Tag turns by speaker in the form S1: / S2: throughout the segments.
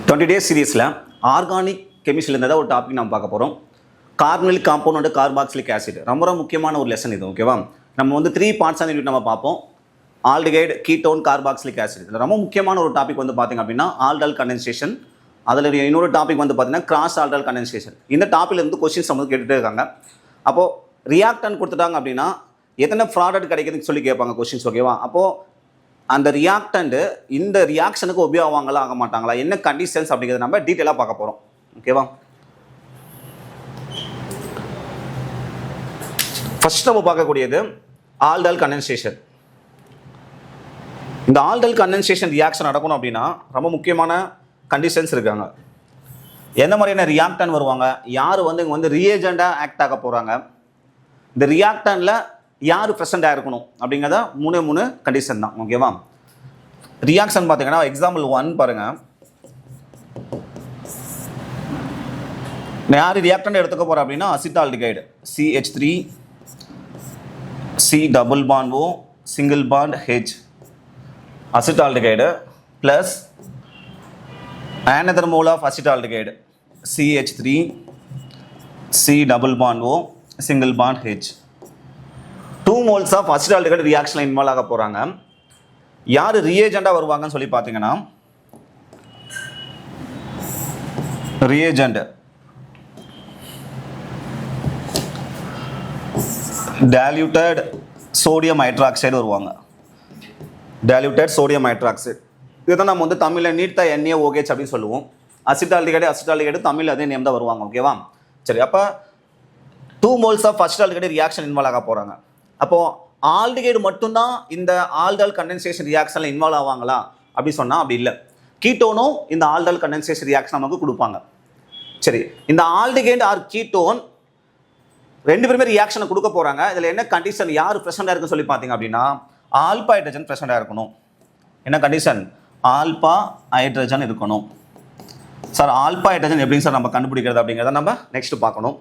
S1: 20 days சீரீஸில் organic கெமிஸ்ட்ரியில் இருந்தால் ஒரு டாபிக் நம்ம பார்க்க போகிறோம். கார்பனிக் காம்பவுண்ட் கார்பாக்சிலிக் ஆசிட் ரொம்ப முக்கியமான ஒரு லெசன் இது. ஓகேவா? நம்ம வந்து 3 பார்ட்ஸ் நம்ம பார்ப்போம். Aldehyde, ketone, carboxylic acid. இதில் ரொம்ப முக்கியமான ஒரு டாபிக் வந்து பார்த்திங்க அப்படின்னா ஆல்டல் கண்டென்சேஷன். அதில் இன்னொரு டாபிக் வந்து பார்த்தீங்கன்னா கிராஸ் ஆல்டல் கண்டென்சேஷன். இந்த டாப்பில் இருந்து கொஸ்டின்ஸ் வந்து கேட்டுகிட்டே இருக்காங்க. அப்போது ரியாக்டன் கொடுத்துட்டாங்க அப்படின்னா எத்தனை ப்ராடக்ட் கிடைக்குதுன்னு சொல்லி கேட்பாங்க கொஸ்டின்ஸ். ஓகேவா? அப்போது அந்த ரியாக்டண்ட்டு இந்த ரியாக்ஷனுக்கு உபயோகமாங்களா ஆக மாட்டாங்களா, என்ன கண்டிஷன்ஸ் அப்படிங்கிறத நம்ம டீட்டெயிலாக பார்க்க போகிறோம். ஓகேவா? ஃபர்ஸ்ட் நம்ம பார்க்கக்கூடியது ஆல்டல் கண்டென்சேஷன். இந்த ஆல்டல் கண்டென்சேஷன் ரியாக்ஷன் நடக்கணும் அப்படின்னா ரொம்ப முக்கியமான கண்டிஷன்ஸ் இருக்காங்க. எந்த மாதிரியான ரியாக்டன் வருவாங்க, யார் வந்து இங்கே வந்து ரியேஜெண்டாக ஆக்ட் ஆக போகிறாங்க, இந்த ரியாக்டனில் யார் ப்ரெசென்ட்டாக இருக்கணும் அப்படிங்கிறத மூணு கண்டிஷன் தான். ஓகேவா? ரியாக்ஷன் பார்த்தீங்கன்னா எக்ஸாம்பிள் 1 பாருங்கள். யார் ரியாக்டன் எடுத்துக்க போகிறோம் அப்படின்னா acetaldehyde CH3 C double bond O single bond H acetaldehyde plus another mole of acetaldehyde CH3 C double bond O single bond H. 2 moles of acetaldehyde reaction involve ஆக போறாங்க. யார் ரியேஜெண்டா வருவாங்கன்னு சொல்லி பார்த்தீங்கன்னா ரியேஜெண்ட் diluted sodium hydroxide வருவாங்க. diluted sodium hydroxide இதுதான் நம்ம வந்து தமிழில் நீர்த்த NaOH அப்படின்னு சொல்லுவோம். அசிட்டால்டிகைடு தமிழில் அதே நேம் தான் வருவாங்க. ஓகேவா? சரி, அப்போ 2 moles of acetaldehyde reaction involve ஆக போகிறாங்க. அப்போது ஆல்டிகைடு மட்டும்தான் இந்த ஆல்டல் கண்டென்சேஷன் ரியாக்ஷனில் இன்வால்வ் ஆவாங்களா அப்படி சொன்னால் அப்படி இல்லை. கீட்டோனும் இந்த ஆல்டல் கண்டென்சேஷன் ரியாக்ஷன் நமக்கு கொடுப்பாங்க. சரி, இந்த ஆல்டிகைடு ஆர் கீட்டோன் ரெண்டு பேருமே ரியாக்ஷனை கொடுக்க போகிறாங்க. இதில் என்ன கண்டிஷன், யார் ப்ரெசென்ட்டாக இருக்குன்னு சொல்லி பார்த்தீங்க அப்படின்னா ஆல்பா ஹைட்ரஜன் ப்ரெசென்ட்டாக இருக்கணும். என்ன கண்டிஷன்? ஆல்பா ஹைட்ரஜன் இருக்கணும். சார் ஆல்பா ஹைட்ரஜன் எப்படிங்க சார் நம்ம கண்டுபிடிக்கிறது அப்படிங்கிறத நம்ம நெக்ஸ்ட் பார்க்கணும்.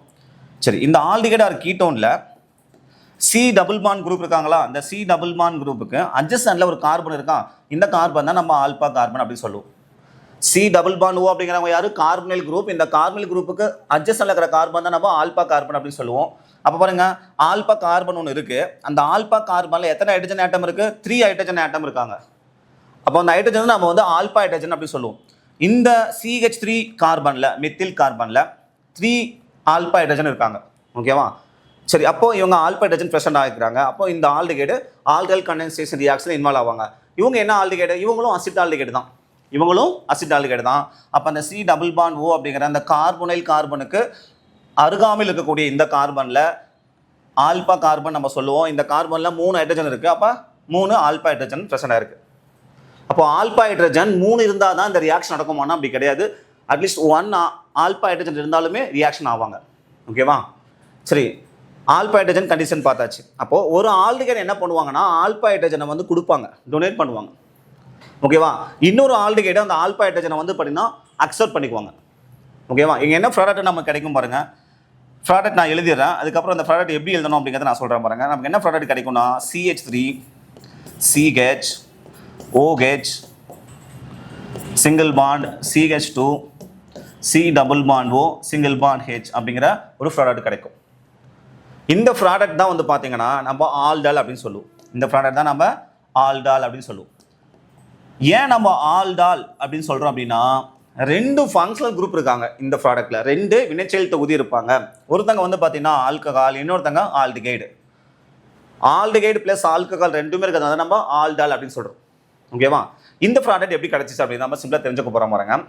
S1: சரி, இந்த ஆல்டிகைடு ஆர் கீட்டோனில் C டபுள் பாண்ட் குரூப் இருக்காங்களா, அந்த C டபுள் பாண்ட் குரூப்புக்கு அட்ஜசன்ட்ல ஒரு கார்பன் இருக்கா, இந்த கார்பன் தான் நம்ம ஆல்பா கார்பன் அப்படின்னு சொல்லுவோம். C டபுள் பாண்ட் O அப்படிங்கிறவங்க யாரு? Carbonyl group. இந்த கார்பனைல் குரூப்புக்கு அட்ஜசன்ட்ல இருக்கிற கார்பன் தான் நம்ம ஆல்பா கார்பன் அப்படின்னு சொல்லுவோம். அப்போ பாருங்க, ஆல்பா கார்பன் ஒன்று இருக்கு. அந்த ஆல்பா கார்பன்ல எத்தனை ஹைட்ரஜன் ஆட்டம் இருக்கு? 3 ஹைட்ரஜன் ஆட்டம் இருக்காங்க. அப்போ அந்த ஹைட்ரஜன் நம்ம வந்து ஆல்பா ஹைட்ரஜன் அப்படி சொல்லுவோம். இந்த CH3 கார்பனில் மெத்தில் கார்பனில் 3 ஆல்பா ஹைட்ரஜன் இருக்காங்க. ஓகேவா? சரி, அப்போ இவங்க ஆல்பா ஹைட்ரஜன் ப்ரெசென்ட் ஆகிக்கிறாங்க. அப்போ இந்த ஆல்டிகைடு ஆல்டல் கண்டென்சேஷன் ரியாக்ஷன் இன்வால்வ் ஆவாங்க. இவங்க என்ன ஆல்டிகைடு? இவங்களும் அசிட்டால்டிகைடு தான். அப்போ அந்த C டபுள் பாண்ட் O அப்படிங்கிற அந்த கார்பனைல் கார்பனுக்கு அருகாமையில் இருக்கக்கூடிய இந்த கார்பனில் ஆல்பா கார்பன் நம்ம சொல்லுவோம். இந்த கார்பனில் 3 ஹைட்ரஜன் இருக்குது. அப்போ 3 ஆல்பா ஹைட்ரஜன் ப்ரெசென்ட் ஆயிருக்கு. அப்போ ஆல்பா ஹைட்ரஜன் 3 இருந்தால் தான் இந்த ரியாக்ஷன் நடக்குமானா அப்படி கிடையாது. அட்லீஸ்ட் 1 ஆல்பா ஹைட்ரஜன் இருந்தாலுமே ரியாக்ஷன் ஆவாங்க. ஓகேவா? சரி, ஆல்பா ஹைட்ரஜன் கண்டிஷன் பார்த்தாச்சு. அப்போது ஒரு ஆல்டிகைடு என்ன பண்ணுவாங்கன்னா ஆல்பா ஹைட்ரஜனை வந்து கொடுப்பாங்க, டொனேட் பண்ணுவாங்க. ஓகேவா? இன்னொரு ஆல்டிகைடு அந்த ஆல்பா ஹைட்ரஜனை வந்து பார்த்தீங்கன்னா அக்செப்ட் பண்ணிக்குவாங்க. ஓகேவா? இங்கே என்ன ப்ராடக்ட் நமக்கு கிடைக்கும் பாருங்கள். ப்ராடக்ட் நான் எழுதிடுறேன், அதுக்கப்புறம் அந்த ப்ராடக்ட் எப்படி எழுதணும் அப்படிங்கிறத நான் சொல்கிறேன் பாருங்கள். நமக்கு என்ன ப்ராடக்ட் கிடைக்கும்னா CH3 CH OH single bond CH2 C double bond O single bond H அப்படிங்கிற ஒரு ப்ராடக்ட் கிடைக்கும். இந்த ப்ராடக்ட் தான் வந்து பார்த்தீங்கன்னா நம்ம ஆல்டால் அப்படின்னு சொல்லுவோம். இந்த ப்ராடக்ட் தான் நம்ம ஆல்டால் அப்படின்னு சொல்லுவோம். ஏன் நம்ம ஆல்டால் அப்படின்னு சொல்கிறோம் அப்படின்னா 2 ஃபங்க்ஷனல் குரூப் இருக்காங்க இந்த ப்ராடக்ட்டில். 2 வினைச்செயல் தொகுதி இருப்பாங்க. ஒருத்தங்க வந்து பார்த்தீங்கன்னா ஆல்கஹால், இன்னொருத்தங்க ஆல்டிகைடு. ஆல்டிகைடு ப்ளஸ் ஆல்கஹால் ரெண்டுமே இருக்கிறது நம்ம ஆல்டால் அப்படின்னு சொல்கிறோம். ஓகேவா? இந்த ப்ராடக்ட் எப்படி கிடைச்சிச்சு அப்படின்னு நம்ம சிம்பிளாக தெரிஞ்சுக்க போகிறோம் பாருங்க.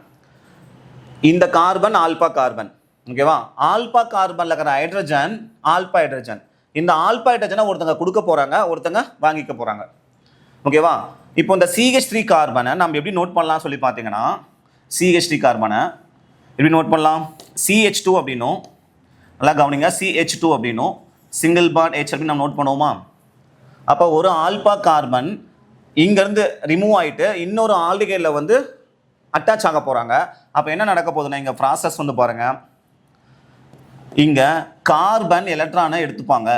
S1: இந்த கார்பன் ஆல்பா கார்பன். ஓகேவா? ஆல்பா கார்பனில் இருக்கிற ஹைட்ரஜன் ஆல்பா ஹைட்ரஜன். இந்த ஆல்பா ஹைட்ரஜனை ஒருத்தங்க கொடுக்க போகிறாங்க, ஒருத்தங்க வாங்கிக்க போகிறாங்க. ஓகேவா? இப்போ இந்த CH3 கார்பனை நம்ம எப்படி நோட் பண்ணலாம் சொல்லி பார்த்தீங்கன்னா CH3 கார்பனை எப்படி நோட் பண்ணலாம்? CH2 அப்படின்னும், நல்லா கவனிங்க, CH2 அப்படின்னும் சிங்கிள் பாண்ட் H அப்படின்னு நம்ம நோட் பண்ணுவோமா? அப்போ ஒரு ஆல்பா கார்பன் இங்கேருந்து ரிமூவ் ஆகிட்டு இன்னொரு ஆல்டிகைடில் வந்து அட்டாச் ஆக போகிறாங்க. அப்போ என்ன நடக்க போகுதுன்னா இங்கே ப்ராசஸ் வந்து பாருங்கள், இங்கே கார்பன் எலக்ட்ரானை எடுத்துப்பாங்க.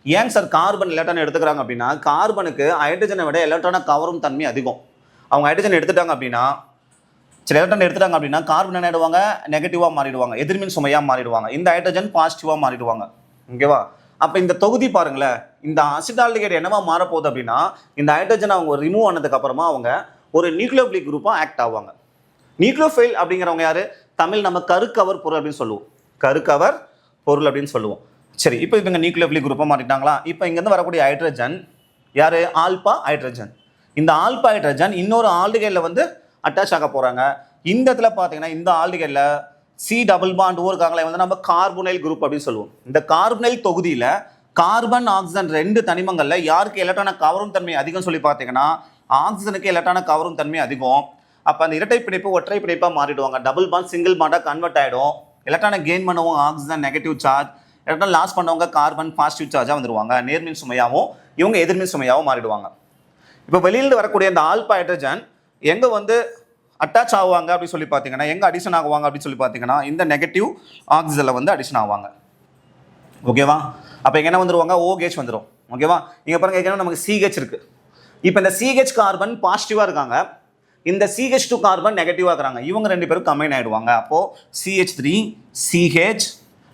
S1: ஏன் சார் கார்பன் எலக்ட்ரான் எடுத்துக்கிறாங்க அப்படின்னா கார்பனுக்கு ஹைட்ரஜனை விட எலக்ட்ரானை கவரும் தன்மை அதிகம். அவங்க ஹைட்ரஜன் எடுத்துட்டாங்க அப்படின்னா சரி எலக்ட்ரான் எடுத்துட்டாங்க அப்படின்னா கார்பன் என்ன ஆயிடுவாங்க நெகட்டிவாக மாறிடுவாங்க, எதிர்மின் சுமையாக மாறிடுவாங்க, இந்த ஹைட்ரஜன் பாசிட்டிவாக மாறிடுவாங்க. ஓகேவா? அப்போ இந்த தொகுதி பாருங்களேன், இந்த அசிட்டால்டிகைடு என்னவா மாறப்போகுது அப்படின்னா இந்த ஹைட்ரஜன் அவங்க ரிமூவ் ஆனதுக்கு அப்புறமா அவங்க ஒரு நியூக்ளியோபிலிக் குரூப்பாக ஆக்ட் ஆவாங்க. நியூக்ளியோஃபைல் அப்படிங்கிறவங்க யாரு? தமிழ் நம்ம கருக்கவர் பொருள் அப்படின்னு சொல்லுவோம், கருக்கவர் பொருள் அப்படின்னு சொல்லுவோம். சரி, இப்போ இவங்க நியூக்ளியோபிலிக் குரூப்பாக மாறிட்டாங்களா? இப்போ இங்கேருந்து வரக்கூடிய ஹைட்ரஜன் யாரு? Alpha hydrogen. இந்த ஆல்பா ஹைட்ரஜன் இன்னொரு ஆல்டிகைடில் வந்து அட்டாச் ஆக போகிறாங்க. இந்த இடத்துல பார்த்தீங்கன்னா இந்த ஆல்டிகைடில் சி டபுள் பாண்ட் ஓ இருக்காங்களே வந்து நம்ம கார்பனைல் குரூப் அப்படின்னு சொல்லுவோம். இந்த கார்பனைல் தொகுதியில் கார்பன் ஆக்சிஜன் ரெண்டு தனிமங்களில் யாருக்கு எலக்ட்ரான கவரும் தன்மை அதிகம் சொல்லி பார்த்தீங்கன்னா ஆக்சிஜனுக்கு எலக்ட்ரான கவரும் தன்மை அதிகம். அப்போ அந்த இரட்டை பிணைப்பு ஒற்றை பிணைப்பாக மாறிடுவாங்க, டபுள் பாண்ட் சிங்கிள் பாண்டாக கன்வெர்ட் ஆகிடும். எலக்ட்ரானை கெயின் பண்ணவும் oxygen negative charge, electron loss பண்ணவங்க கார்பன் பாசிட்டிவ் சார்ஜாக வந்துடுவாங்க. நேர்மின் சுமையாகவும் இவங்க எதிர்மின் சுமையாகவும் மாறிடுவாங்க. இப்போ வெளியில் வரக்கூடிய இந்த ஆல்பா ஹைட்ரஜன் எங்கே வந்து அட்டாச் ஆகுவாங்க அப்படின்னு சொல்லி பார்த்தீங்கன்னா எங்கே அடிஷன் ஆகுவாங்க அப்படின்னு சொல்லி பார்த்தீங்கன்னா இந்த நெகட்டிவ் ஆக்சிஜனில் வந்து அடிஷன் ஆகுவாங்க. ஓகேவா? அப்போ இங்கே என்ன வந்துடுவாங்க? OH வந்துடும். ஓகேவா? இங்கே பாருங்க ஏற்கனவே நமக்கு CH இருக்குது. இப்போ இந்த CH கார்பன் பாசிட்டிவாக இருக்காங்க, இந்த CH2 கார்பன் நெகட்டிவாக இருக்கிறாங்க. இவங்க ரெண்டு பேரும் கம்பைன் ஆகிடுவாங்க. அப்போது CH3 CH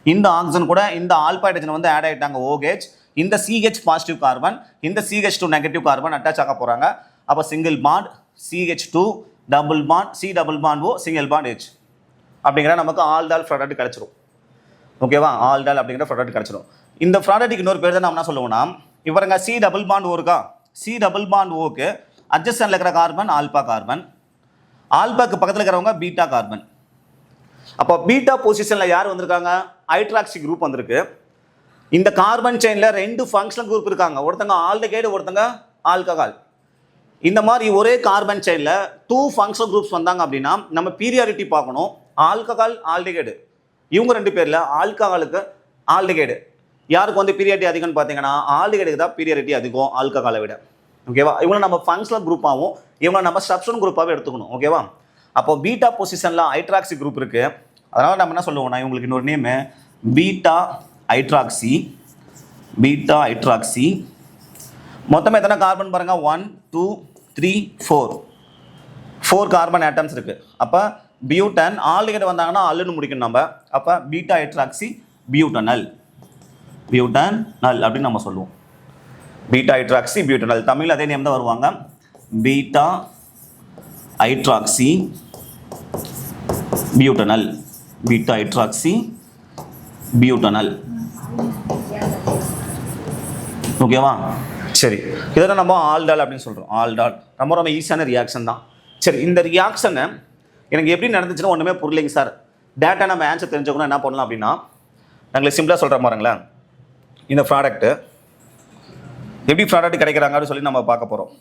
S1: இந்த ஆக்சிஜன் கூட இந்த ஆல்பா ஹைட்ரஜன் வந்து ஆட் ஆகிட்டாங்க OH. இந்த CH பாசிட்டிவ் கார்பன் இந்த CH2 நெகட்டிவ் கார்பன் அட்டாச் ஆக போகிறாங்க. அப்போ single bond CH2 double bond C double bond O single bond H அப்படிங்கிற நமக்கு ஆல்டால் ப்ராடக்ட் கிடச்சிரும். ஓகேவா? ஆல்டால் அப்படிங்கிற ப்ராடக்ட் கிடச்சிரும். இந்த ப்ராடக்ட்டுக்கு இன்னொரு பேர் தான் நம்ம என்ன சொல்லுவோம்னா இவருங்க C டபுள் பாண்ட் O இருக்கா, C டபுள் பாண்ட் Oக்கு அட்ஜஸ்டன்ட்ல இருக்கிற கார்பன் ஆல்பா கார்பன், ஆல்பாக்கு பக்கத்தில் இருக்கிறவங்க பீட்டா கார்பன். அப்போ பீட்டா பொசிஷனில் யார் வந்திருக்காங்க? ஹைட்ராக்சி குரூப் வந்திருக்கு. இந்த கார்பன் செயினில் ரெண்டு ஃபங்க்ஷனல் குரூப் இருக்காங்க, ஒருத்தங்க ஆல்டிகைடு ஒருத்தங்க ஆல்கஹால். இந்த மாதிரி ஒரே கார்பன் செயினில் 2 ஃபங்க்ஷனல் குரூப்ஸ் வந்தாங்க அப்படின்னா நம்ம பீரியாரிட்டி பார்க்கணும். ஆல்கஹால் ஆல்டிகைடு இவங்க ரெண்டு பேரில் ஆல்கஹாலுக்கு ஆல்டிகைடு யாருக்கு வந்து பீரியாரிட்டி அதிகம்னு பார்த்தீங்கன்னா ஆல்டிகைடுக்கு தான் பீரியாரிட்டி அதிகம் ஆல்கஹாலை விட. ஓகேவா? இவங்களை நம்ம ஃபங்க்ஷனல் குரூப்பாகவும் இவங்களை நம்ம சப்ஸ்டிட்யூட் குரூப்பாகவும் எடுத்துக்கணும். ஓகேவா? அப்போ பீட்டா பொசிஷனில் ஹைட்ராக்சி குரூப் இருக்குது, அதனால் நம்ம என்ன சொல்லுவோம்னா இவங்களுக்கு இன்னொரு name beta hydroxy. Beta hydroxy மொத்தமாக எத்தனை கார்பன் பாருங்கள்? 1 2 3 4 கார்பன் ஆட்டம்ஸ் இருக்குது. அப்போ பியூட்டன் ஆல்டிகைடு வந்தாங்கன்னா அல்லுன்னு முடிக்கணும் நம்ம. அப்போ பீட்டா ஹைட்ராக்சி பியூட்டனல், பியூட்டனல் அப்படின்னு நம்ம சொல்லுவோம். பீட்டா ஹைட்ராக்சி பியூட்டனல், தமிழ் அதே நேம் தான் வருவாங்க, beta hydroxy butanal, beta hydroxy butanal. ஓகேவா? சரி, இதெல்லாம் நம்ம ஆல்டால் அப்படின்னு சொல்கிறோம். ஆல்டால் ரொம்ப ரொம்ப ஈஸியான ரியாக்ஷன் தான். சரி, இந்த ரியாக்ஷனை எனக்கு எப்படி நடந்துச்சுன்னா ஒன்றுமே புரியலைங்க சார், டேட்டா நம்ம ஆன்சர் தெரிஞ்சுக்கணும் என்ன பண்ணலாம் அப்படின்னா நாங்கள் சிம்பிளாக சொல்கிற பாருங்களேன். இந்த ப்ராடக்ட்டு எப்படி ப்ராடக்ட் கிடைக்கிறாங்க அப்படின்னு சொல்லி நம்ம பார்க்க போகிறோம்.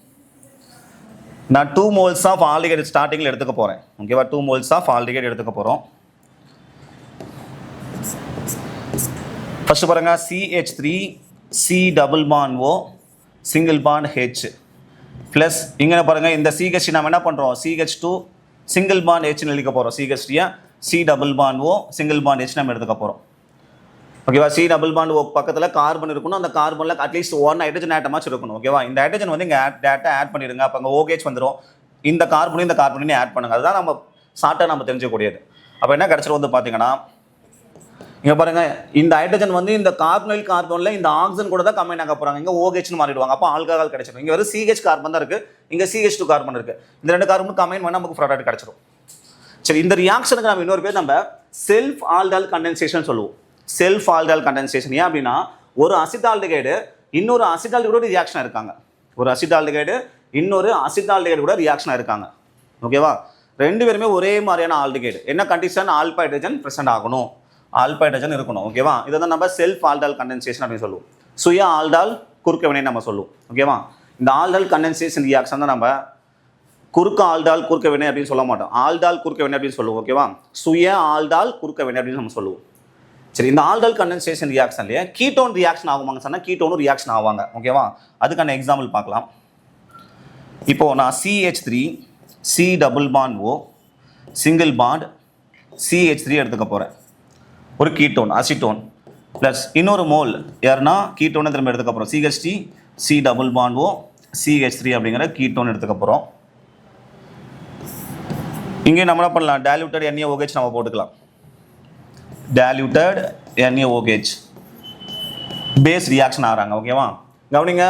S1: நான் 2 moles ஆஃப் ஆல்டிகைடு ஸ்டார்டிங்கில் எடுத்துக்க போகிறேன். ஓகேவா? 2 moles ஆஃப் ஆல்டிகைடு எடுத்துக்க போகிறோம். ஃபஸ்ட்டு பாருங்கள், CH3 C double bond O single bond H plus இங்கே பாருங்கள் இந்த CH நம்ம என்ன பண்ணுறோம்? CH2 சிங்கிள் பாண்ட் Hன்னு எழுதிக்க போகிறோம். CH3 C double bond O single bond H நம்ம எடுத்துக்க போகிறோம். ஓகேவா? C டபுள் பாண்ட் O பக்கத்தில் கார்பன் இருக்கணும், அந்த கார்பனில் அட்லீஸ்ட் 1 ஹைட்ரஜன் ஆட்டமாச்சு இருக்கணும். ஓகேவா? இந்த ஹைட்ரஜன் வந்து இங்கே டேட்டா ஆட் பண்ணிடுங்க. அப்போ அங்கே OH வந்துடும். இந்த கார்பனையும் ஆட் பண்ணுங்கள். அதுதான் நம்ம ஷார்ட்டாக நம்ம தெரிஞ்சக்கூடியது. அப்போ என்ன கிடச்சிரும் வந்து பார்த்தீங்கன்னா இங்கே பாருங்கள், இந்த ஹைட்ரஜன் வந்து இந்த கார்பனில் இந்த ஆக்சிஜன் கூட தான் கம்பைன் ஆக போகிறாங்க. இங்கே OHன்னு மாறிடுவாங்க. அப்போ ஆல்கஹால் கிடைச்சிடும். இங்கே வெறும் CH கார்பன் தான் இருக்குது, இங்கே CH2 கார்பன் இருக்குது. இந்த ரெண்டு கார்பனும் கம்பைன் பண்ணால் நமக்கு ப்ராடக்ட் கிடச்சிடும். சரி, இந்த ரியாக்ஷனுக்கு நம்ம இன்னொரு பேர் நம்ம செல்ஃப் ஆல்டால் கண்டென்சேஷன் சொல்லுவோம். செல்ஃப் ஆல்டால் கண்டென்சேஷன் ஏன் அப்படின்னா ஒரு அசிட்டால்டிகைடு இன்னொரு அசிட்டால்டிகைடு ரியாக்ஷன் இருக்காங்க. ஒரு அசிட்டால்டிகைடு இன்னொரு அசிட்டால்டிகைடு கூட ரியாக்ஷன் இருக்காங்க. ஓகேவா? ரெண்டு பேருமே ஒரே மாதிரியான ஆல்டிகைடு. என்ன கண்டிஷன்? ஆல்பா ஹைட்ரஜன் ப்ரெசென்ட் ஆகணும், ஆல்பா ஹைட்ரஜன் இருக்கணும். ஓகேவா? இதை தான் நம்ம செல்ஃப் ஆல்டால் கண்டென்சேஷன் அப்படின்னு சொல்லுவோம். சுய ஆல்டால் குறுக்க வினை நம்ம சொல்லுவோம். ஓகேவா? இந்த ஆல்டால் கண்டென்சேஷன் ரியாக்ஷன் தான் நம்ம குறுக்க ஆல்டால் குறுக்க வினை அப்படின்னு சொல்ல மாட்டோம், ஆல்டால் குறுக்க வினை அப்படின்னு சொல்லுவோம். ஓகேவா? சுய ஆல்டால் குறுக்க வினை அப்படின்னு நம்ம சொல்லுவோம். சரி, இந்த ஆல்டால் கண்டென்சேஷன் ரியாக்ஷன்லேயே கீட்டோன் ரியாக்ஷன் ஆகுவாங்க சொன்னால் கீட்டோனும் ரியாக்ஷன் ஆவாங்க. ஓகேவா? அதுக்கான எக்ஸாம்பிள் பார்க்கலாம். இப்போது நான் CH3 C double bond O single bond CH3 எடுத்துக்க போகிறேன். ஒரு கீட்டோன் அசிட்டோன் ப்ளஸ் இன்னொரு மோல் யாருன்னா கீட்டோனை திரும்ப எடுத்துக்க போகிறோம். CH3 C double bond O CH3 அப்படிங்கிற கீட்டோன் எடுத்துக்க போகிறோம். இங்கே நம்ம என்ன பண்ணலாம், டைல்யூட்டட் NaOH நம்ம போட்டுக்கலாம். டைல்யூட்டட் NaOH பேஸ் ரியாக்ஷன் ஆகிறாங்க. ஓகேவா, கவனிங்க,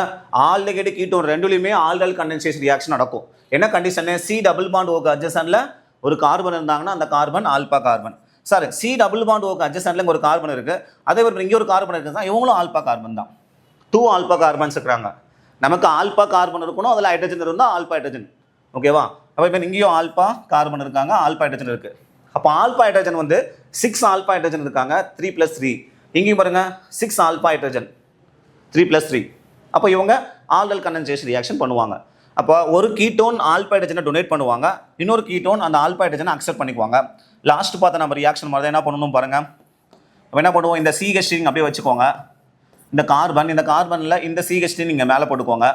S1: ஆல்டிகைடு கீட்டோன் ரெண்டுலையுமே ஆல்டல் கண்டென்சேஷன் ரியாக்ஷன் நடக்கும். என்ன கண்டிஷனு, C டபுள் பாண்ட் ஓக்கு அட்ஜசன்ட்ல ஒரு கார்பன் இருந்தாங்கன்னா அந்த carbon alpha carbon. Sorry, C double bond ஓக்கு அட்ஜசன்ட்ல ஒரு கார்பன் இருக்கு, அதே மாதிரி இங்கே ஒரு கார்பன் இருக்குன்னா இவங்களும் ஆல்பா கார்பன் தான். 2 ஆல்பா கார்பன்ஸ் இருக்கிறாங்க. நமக்கு ஆல்பா கார்பன் இருக்கணும், அதில் ஹைட்ரஜன் இருந்தால் ஆல்பா ஹைட்ரஜன். ஓகேவா, அப்போ இப்போ இங்கேயும் ஆல்பா கார்பன் இருக்காங்க, ஆல்பா ஹைட்ரஜன் இருக்கு. அப்போ ஆல்பா ஹைட்ரஜன் வந்து 6 ஆல்பா ஹைட்ரஜன் இருக்காங்க, 3 + 3. இங்கேயும் பாருங்க 6 ஆல்பா ஹைட்ரஜன், 3 + 3. அப்போ இவங்க ஆல்டல் கண்டென்சேஷன் ரியாக்ஷன் பண்ணுவாங்க. அப்போ ஒரு கீட்டோன் ஆல்பா ஹைட்ரஜனை டொனேட் பண்ணுவாங்க, இன்னொரு கீட்டோன் அந்த ஆல்பா ஹைட்ரஜனை அக்செப்ட் பண்ணிக்குவாங்க. லாஸ்ட் பார்த்த நம்ம ரியாக்ஷன் மாதிரி தான் என்ன பண்ணணும் பாருங்க. அப்போ என்ன பண்ணுவோம், இந்த CH3 அப்படியே வச்சுக்கோங்க, இந்த கார்பனில் இந்த CH3 நீங்கள் மேலே போட்டுக்கோங்க.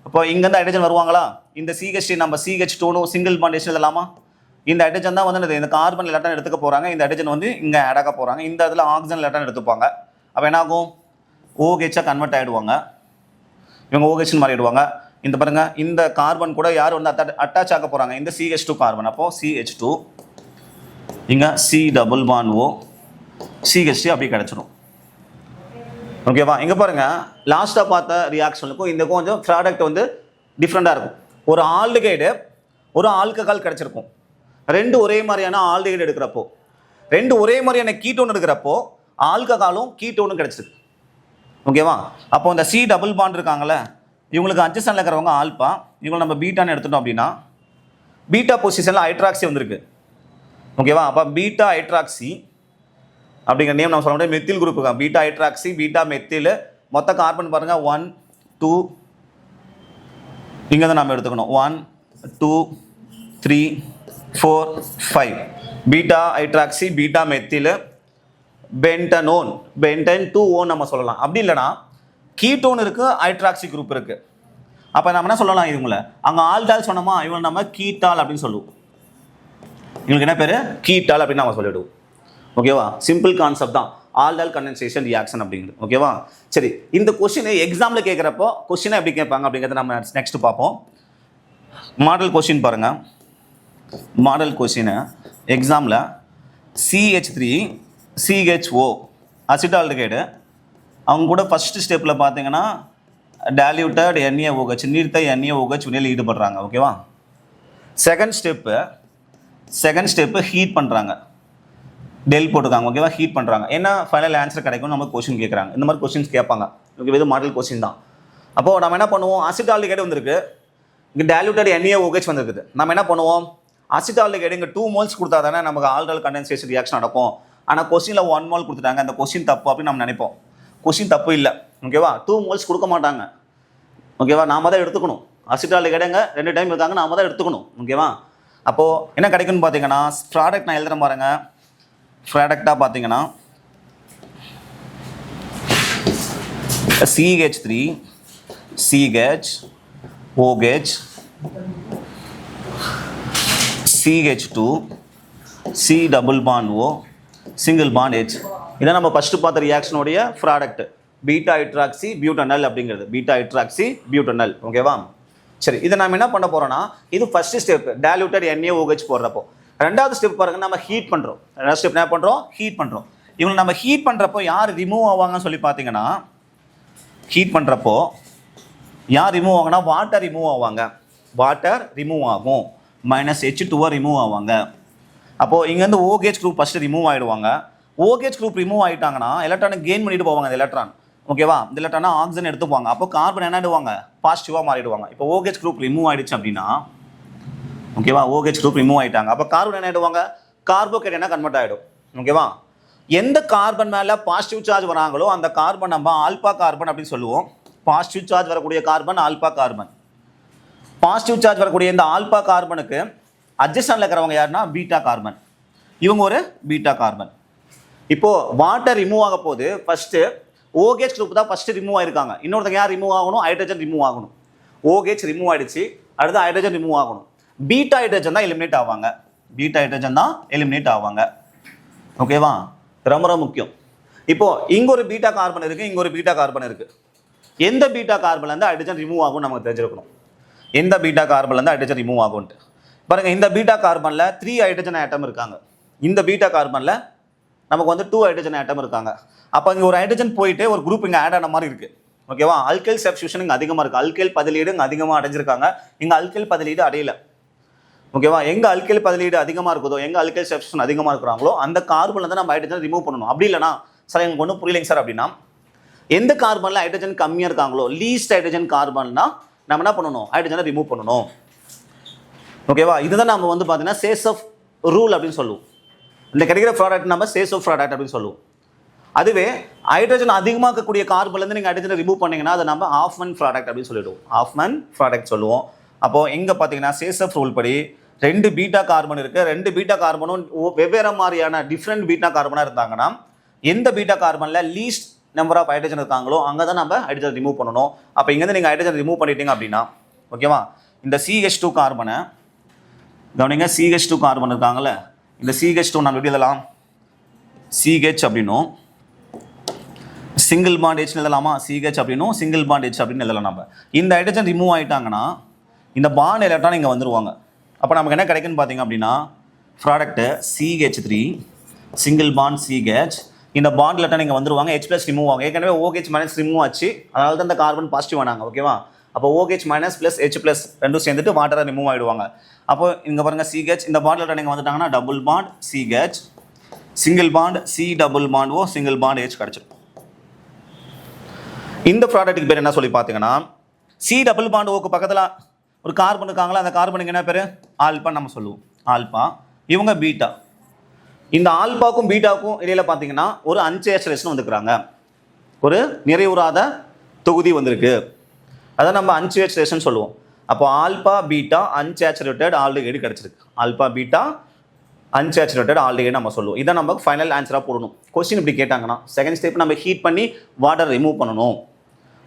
S1: அப்போ இங்கேருந்து ஹைட்ரஜன் வருவாங்களா, இந்த CH3 நம்ம CH2 சிங்கிள் பாண்ட் எழுதலாமா. இந்த ஹைட்ரஜன் தான் வந்து இந்த கார்பன் எலக்ட்ரான் எடுத்துக்க போகிறாங்க, இந்த ஹைட்ரஜன் வந்து இங்கே ஆட் ஆக போகிறாங்க, இந்த இதில் ஆக்சிஜன் எலக்ட்ரான் எடுத்துப்பாங்க. அப்போ என்ன ஆகும், OH கன்வெர்ட் ஆகிடுவாங்க, இவங்க OH மாறிடுவாங்க. இந்த பாருங்க, இந்த கார்பன் கூட யார் வந்து அட்டாச் ஆக போகிறாங்க, இந்த CH2 கார்பன். அப்போது CH2 இங்கே C double bond O CH3 அப்படி கிடச்சிடும். ஓகேவா, இங்கே பாருங்கள், லாஸ்ட்டாக பார்த்த ரியாக்ஷனுக்கும் இந்த கொஞ்சம் ப்ராடக்ட் வந்து டிஃப்ரெண்ட்டாக இருக்கும். ஒரு ஆல்டிகைடு ஒரு ஆல்கஹால் கிடச்சிருக்கும், ரெண்டு ஒரே மாதிரியான ஆல்டிகைடு எடுக்கிறப்போ, ரெண்டு ஒரே மாதிரியான கீட்டோன் எடுக்கிறப்போ ஆல்கஹாலும் கீட்டோனும் கிடச்சிருக்கு. ஓகேவா, அப்போ இந்த C டபுள் பாண்ட் இருக்காங்களே, இவங்களுக்கு அட்ஜசன்ட்ல இருக்கிறவங்க ஆல்பா, இவங்களை நம்ம பீட்டான்னு எடுத்துட்டோம் அப்படின்னா பீட்டா பொசிஷனில் ஹைட்ராக்சி வந்திருக்கு. ஓகேவா, அப்போ பீட்டா ஹைட்ராக்சி அப்படிங்கிற நேம் நம்ம சொல்ல முடியாது, மெத்தில் குரூப் இருக்கா, பீட்டா ஹைட்ராக்சி பீட்டா மெத்தில். மொத்த கார்பன் பாருங்கள் 1 2, இங்கே தான் நம்ம எடுத்துக்கணும் 1 2 3 4 5. Beta hydroxy beta methyl pentanone, pentan 2O நம்ம சொல்லலாம். அப்படி இல்லைனா கீட்டோன் இருக்குது, ஹைட்ராக்சி குரூப் இருக்குது. அப்போ நம்ம என்ன சொல்லலாம், இவங்கள அங்கே ஆல்டால் சொன்னோமா, இவங்க நம்ம கீட்டால் அப்படின்னு சொல்லுவோம். இவங்களுக்கு என்ன பேர், கீட்டால் அப்படின்னு நம்ம சொல்லிவிடுவோம். ஓகேவா, சிம்பிள் கான்செப்ட் தான் ஆல்டால் கண்டென்சேஷன் ரியாக்ஷன் அப்படிங்கிறது. ஓகேவா, சரி, இந்த கொஸ்டின் எக்ஸாமில் கேட்குறப்போ கொஸ்டினை எப்படி கேட்பாங்க அப்படிங்கிறத நம்ம நெக்ஸ்ட் பார்ப்போம். மாடல் கொஸ்டின் பாருங்கள், மாடல் கொஸ்டின் எக்ஸாமில் CH3 CHO அசிட்டால்டிகைடு, அவங்க கூட ஃபஸ்ட்டு ஸ்டெப்பில் பார்த்தீங்கன்னா டைல்யூட்டட் NaOH நீர்த்த NaOH வினையில் ஈடுபடுறாங்க. ஓகேவா, செகண்ட் ஸ்டெப்பு ஹீட் பண்ணுறாங்க, டெல் போட்டுருக்காங்க. ஓகேவா, ஹீட் பண்ணுறாங்க. என்ன ஃபைனல் ஆன்சர் கிடைக்கும் நம்ம கொஸ்டின் கேட்குறாங்க. இந்த மாதிரி கொஸ்டின்ஸ் கேட்பாங்க. ஓகே, இது மாடல் கொஸ்டின் தான். அப்போது நம்ம என்ன பண்ணுவோம், அசிட்டால்டிகைடு வந்திருக்கு, இங்கே டைல்யூட்டட் NaOH வந்திருக்குது. நம்ம என்ன பண்ணுவோம், அசிட்டால்டிகைடு இங்கே 2 moles கொடுத்தா தானே நமக்கு ஆல்டல் கண்டென்சேஷன் ரியாக்ஷன் நடக்கும். ஆனால் கொஸ்டினில் 1 mole கொடுத்துட்டாங்க, அந்த கொஸ்டின் தப்பு அப்படின்னு நம்ம நினைப்போம். கொஸ்டின் தப்பு இல்லை. ஓகேவா, 2 moles கொடுக்க மாட்டாங்க. ஓகேவா, நாம தான் எடுத்துக்கணும். அசிட்டால்டிகைடுங்க 2 டைம் இருக்காங்க, நாம தான் எடுத்துக்கணும். ஓகேவா, அப்போது என்ன கிடைக்குன்னு பார்த்தீங்கன்னா ப்ராடக்ட் நான் எழுதுகிறேன் பாருங்க. ப்ராடக்டாக பார்த்தீங்கன்னா CH3 CH OH CH2 C double bond O single bond H. இதான் நம்ம ஃபஸ்ட்டு பார்த்த ரியாக்ஷனுடைய ப்ராடக்ட், பீட்டா ஹைட்ராக்சி பியூட்டனல் அப்படிங்கிறது, பீட்டா ஹைட்ராக்சி பியூட்டனல். ஓகேவா, சரி, இதை நம்ம என்ன பண்ண போகிறோம்னா, இது ஃபஸ்ட்டு ஸ்டெப் டைல்யூட்டட் NaOH போடுறப்போ. ரெண்டாவது ஸ்டெப் பாருங்க, நம்ம ஹீட் பண்ணுறோம். ரெண்டாவது ஸ்டெப் என்ன பண்ணுறோம், ஹீட் பண்ணுறோம். இவங்க நம்ம ஹீட் பண்ணுறப்போ யார் ரிமூவ் ஆவாங்கன்னு சொல்லி பார்த்தீங்கன்னா, ஹீட் பண்ணுறப்போ யார் ரிமூவ் ஆகுனா, வாட்டர் ரிமூவ் ஆவாங்க, வாட்டர் ரிமூவ் ஆகும், -H2O ரிமூவ் ஆவாங்க. அப்போது இங்கேருந்து OH குரூப் ஃபஸ்ட்டு ரிமூவ் ஆகிடுவாங்க. OH குரூப் ரிமூவ் ஆகிட்டாங்கன்னா எலக்ட்ரானை கெயின் பண்ணிட்டு போவாங்க அந்த எலக்ட்ரான். ஓகேவா, இந்த எலக்ட்ரானை ஆக்சிஜன் எடுத்துப்பாங்க. அப்போ கார்பன் என்ன ஆகிடுவாங்க, பாசிட்டிவாக மாறிடுவாங்க. இப்போ OH குரூப் ரிமூவ் ஆகிடுச்சு அப்படின்னா, ஓகேவா, OH குரூப் ரிமூவ் ஆகிட்டாங்க. அப்போ கார்பன் என்ன ஆகிடுவாங்க, கார்போகேட்டனா கன்வெர்ட் ஆகிடும். ஓகேவா, எந்த கார்பன் மேலே பாசிட்டிவ் சார்ஜ் வராங்களோ அந்த கார்பன் நம்ம ஆல்பா கார்பன் அப்படின்னு சொல்லுவோம். பாசிட்டிவ் சார்ஜ் வரக்கூடிய carbon alpha carbon. Positive charge வரக்கூடிய இந்த ஆல்பா கார்பனுக்கு அட்ஜஸ்டன்ட்ல இருக்கிறவங்க யாருன்னா பீட்டா கார்பன். இவங்க ஒரு பீட்டா கார்பன். இப்போது வாட்டர் ரிமூவ் ஆக போது ஃபஸ்ட்டு OH குரூப் தான் ஃபஸ்ட்டு ரிமூவ் ஆகிருக்காங்க. இன்னொருத்தங்க யார் ரிமூவ் ஆகணும், ஹைட்ரஜன் ரிமூவ் ஆகணும். OH ரிமூவ் ஆகிடுச்சு, அடுத்து ஹைட்ரஜன் ரிமூவ் ஆகணும். பீட்டா ஹைட்ரஜன் தான் எலிமினேட் ஆவாங்க, பீட்டா ஹைட்ரஜன் தான் எலிமினேட் ஆவாங்க. ஓகேவா, ரொம்ப ரொம்ப முக்கியம். இப்போது இங்கே ஒரு பீட்டா கார்பன் இருக்குது, இங்கே ஒரு பீட்டா கார்பன் இருக்குது. எந்த பீட்டா கார்பன்லேருந்து ஹைட்ரஜன் ரிமூவ் ஆகும் நமக்கு தெரிஞ்சிருக்கணும், எந்த பீட்டா கார்பன்லேருந்து ஹைட்ரஜன் ரிமூவ் ஆகும்ட்டு. பாருங்க, இந்த பீட்டா கார்பனில் 3 ஹைட்ரஜன் ஆட்டம் இருக்காங்க. இந்த பீட்டா கார்பனில் நமக்கு வந்து 2 ஹைட்ரஜன் ஆட்டம் இருக்காங்க. அப்போ இங்கே ஒரு ஹைட்ரஜன் போயிட்டு ஒரு குரூப் இங்கே ஆட் ஆன மாதிரி இருக்கு. ஓகேவா? அல்கைல் சப்ஸ்டியூஷன் இங்கே அதிகமாக இருக்குது. அல்கைல் பதிலீடு இங்கே அதிகமாக அடைஞ்சிருக்காங்க. இங்கே அல்கைல் பதிலீடு அடையல. ஓகேவா? எங்கே அல்கைல் பதிலீடு அதிகமாக இருக்குதோ, எங்கே அல்கைல் சப்ஸ்டியூஷன் அதிகமாக இருக்கிறாங்களோ அந்த கார்பனில் தான் நம்ம ஹைட்ரஜன் ரிமூவ் பண்ணணும். அப்படி இல்லைனா சார் எனக்கு ஒன்றும் புரியலைங்க சார் அப்படின்னா, எந்த கார்பனில் ஹைட்ரஜன் கம்மியாக இருக்காங்களோ, லீஸ்ட் ஹைட்ரஜன் கார்பன்னா நம்ம என்ன பண்ணணும்? ஹைட்ரஜனை ரிமூவ் பண்ணணும். ஓகேவா? இதுதான் நம்ம வந்து பார்த்தீங்கன்னா சேஸ் ஆஃப் ரூல் அப்படின்னு சொல்லுவோம். இந்த கிடைக்கிற ப்ராடக்ட் நம்ம சேஸ் ஆஃப் ப்ராடக்ட் அப்படின்னு சொல்லுவோம். அதுவே ஹைட்ரஜன் அதிகமாக இருக்கக்கூடிய கார்பன்லேருந்து நீங்கள் ஹைட்ரஜனை ரிமூவ் பண்ணீங்கன்னா அதை நம்ம ஆஃப்மன் ப்ராடக்ட் அப்படின்னு சொல்லிடுவோம். ஆஃப்மன் ப்ராடக்ட் சொல்லுவோம். அப்போது எங்கே பார்த்தீங்கன்னா சேஸ் ஆஃப் ரூல் படி 2 பீட்டா கார்பன் இருக்குது. 2 பீட்டா கார்பனும் வெவ்வேறு மாதிரியான டிஃப்ரெண்ட் பீட்டா கார்பனாக இருந்தாங்கன்னா எந்த பீட்டா கார்பனில் லீஸ்ட் நம்பர் ஆஃப் ஹைட்ரஜன் இருக்காங்களோ அங்கே தான் நம்ம ஹைட்ரஜன் ரிமூவ் பண்ணணும். அப்போ இங்கேருந்து நீங்கள் ஹைட்ரஜன் ரிமூவ் பண்ணிட்டீங்க அப்படின்னா, ஓகேவா, இந்த CH2 கார்பனை கவனிங்க. CH2 கார்பன் இருக்காங்கல்ல, இந்த CH2 நம்ம எப்படி எழுதலாம்? CH அப்படின்னும் சிங்கிள் பாண்ட் H எழுதலாமா? CH அப்படின்னும் சிங்கிள் பாண்ட் H அப்படின்னு எழுதலாம். நம்ம இந்த ஹைட்ரஜன் ரிமூவ் ஆகிட்டாங்கன்னா இந்த பாண்ட் எலக்ட்ரான் இங்கே வந்துருவாங்க. அப்போ நமக்கு என்ன கிடைக்குன்னு பார்த்தீங்க அப்படின்னா, product CH3 single bond CH, இந்த பாண்ட் எலக்ட்ரான் இங்கே வந்துருவாங்க. H+ ரிமூவ் ஆகும். ஏற்கனவே OH- ரிமூவ் ஆச்சு, அதனால தான் இந்த கார்பன் பாசிட்டிவ் ஆனாங்க. ஓகேவா? அப்போ OH- ப்ளஸ் H+ ரெண்டும் சேர்ந்துட்டு வாட்டரை ரிமூவ் ஆகிடுவாங்க. அப்போ இங்கே பாருங்கள் CH, இந்த பாண்ட் எலக்ட்ரான் இங்கே வந்துட்டாங்கன்னா double bond CH, single bond C double bond O, single bond H கிடச்சிடும். இந்த ப்ராடக்ட்டுக்கு பேர் என்ன சொல்லி பார்த்தீங்கன்னா, C டபுள் பாண்ட் ஓக்கு பக்கத்தில் ஒரு கார்பன் இருக்காங்களா, அந்த கார்பனுக்கு என்ன பேர்? ஆல்பா நம்ம சொல்லுவோம். ஆல்பா. இவங்க பீட்டா. இந்த ஆல்பாவுக்கும் பீட்டாவுக்கும் இடையில பார்த்தீங்கன்னா ஒரு அன்சேச்சுரேஷன் வந்துருக்குறாங்க. ஒரு நிறைவுறாத தொகுதி வந்திருக்கு. அதை நம்ம அன்சேச்சுரேஷன் சொல்லுவோம். அப்போ ஆல்பா பீட்டா அன்சேச்சுரேட்டட் ஆல்டிகைடு கிடச்சிருக்கு. ஆல்பா பீட்டா அன்சேச்சுரேட்டட் ஆல்டிகைடு நம்ம சொல்லுவோம். இதை நம்ம ஃபைனல் ஆன்சராக போடணும். கொஸ்டின் இப்படி கேட்டாங்கன்னா செகண்ட் ஸ்டெப் நம்ம ஹீட் பண்ணி வாட்டர் ரிமூவ் பண்ணணும்.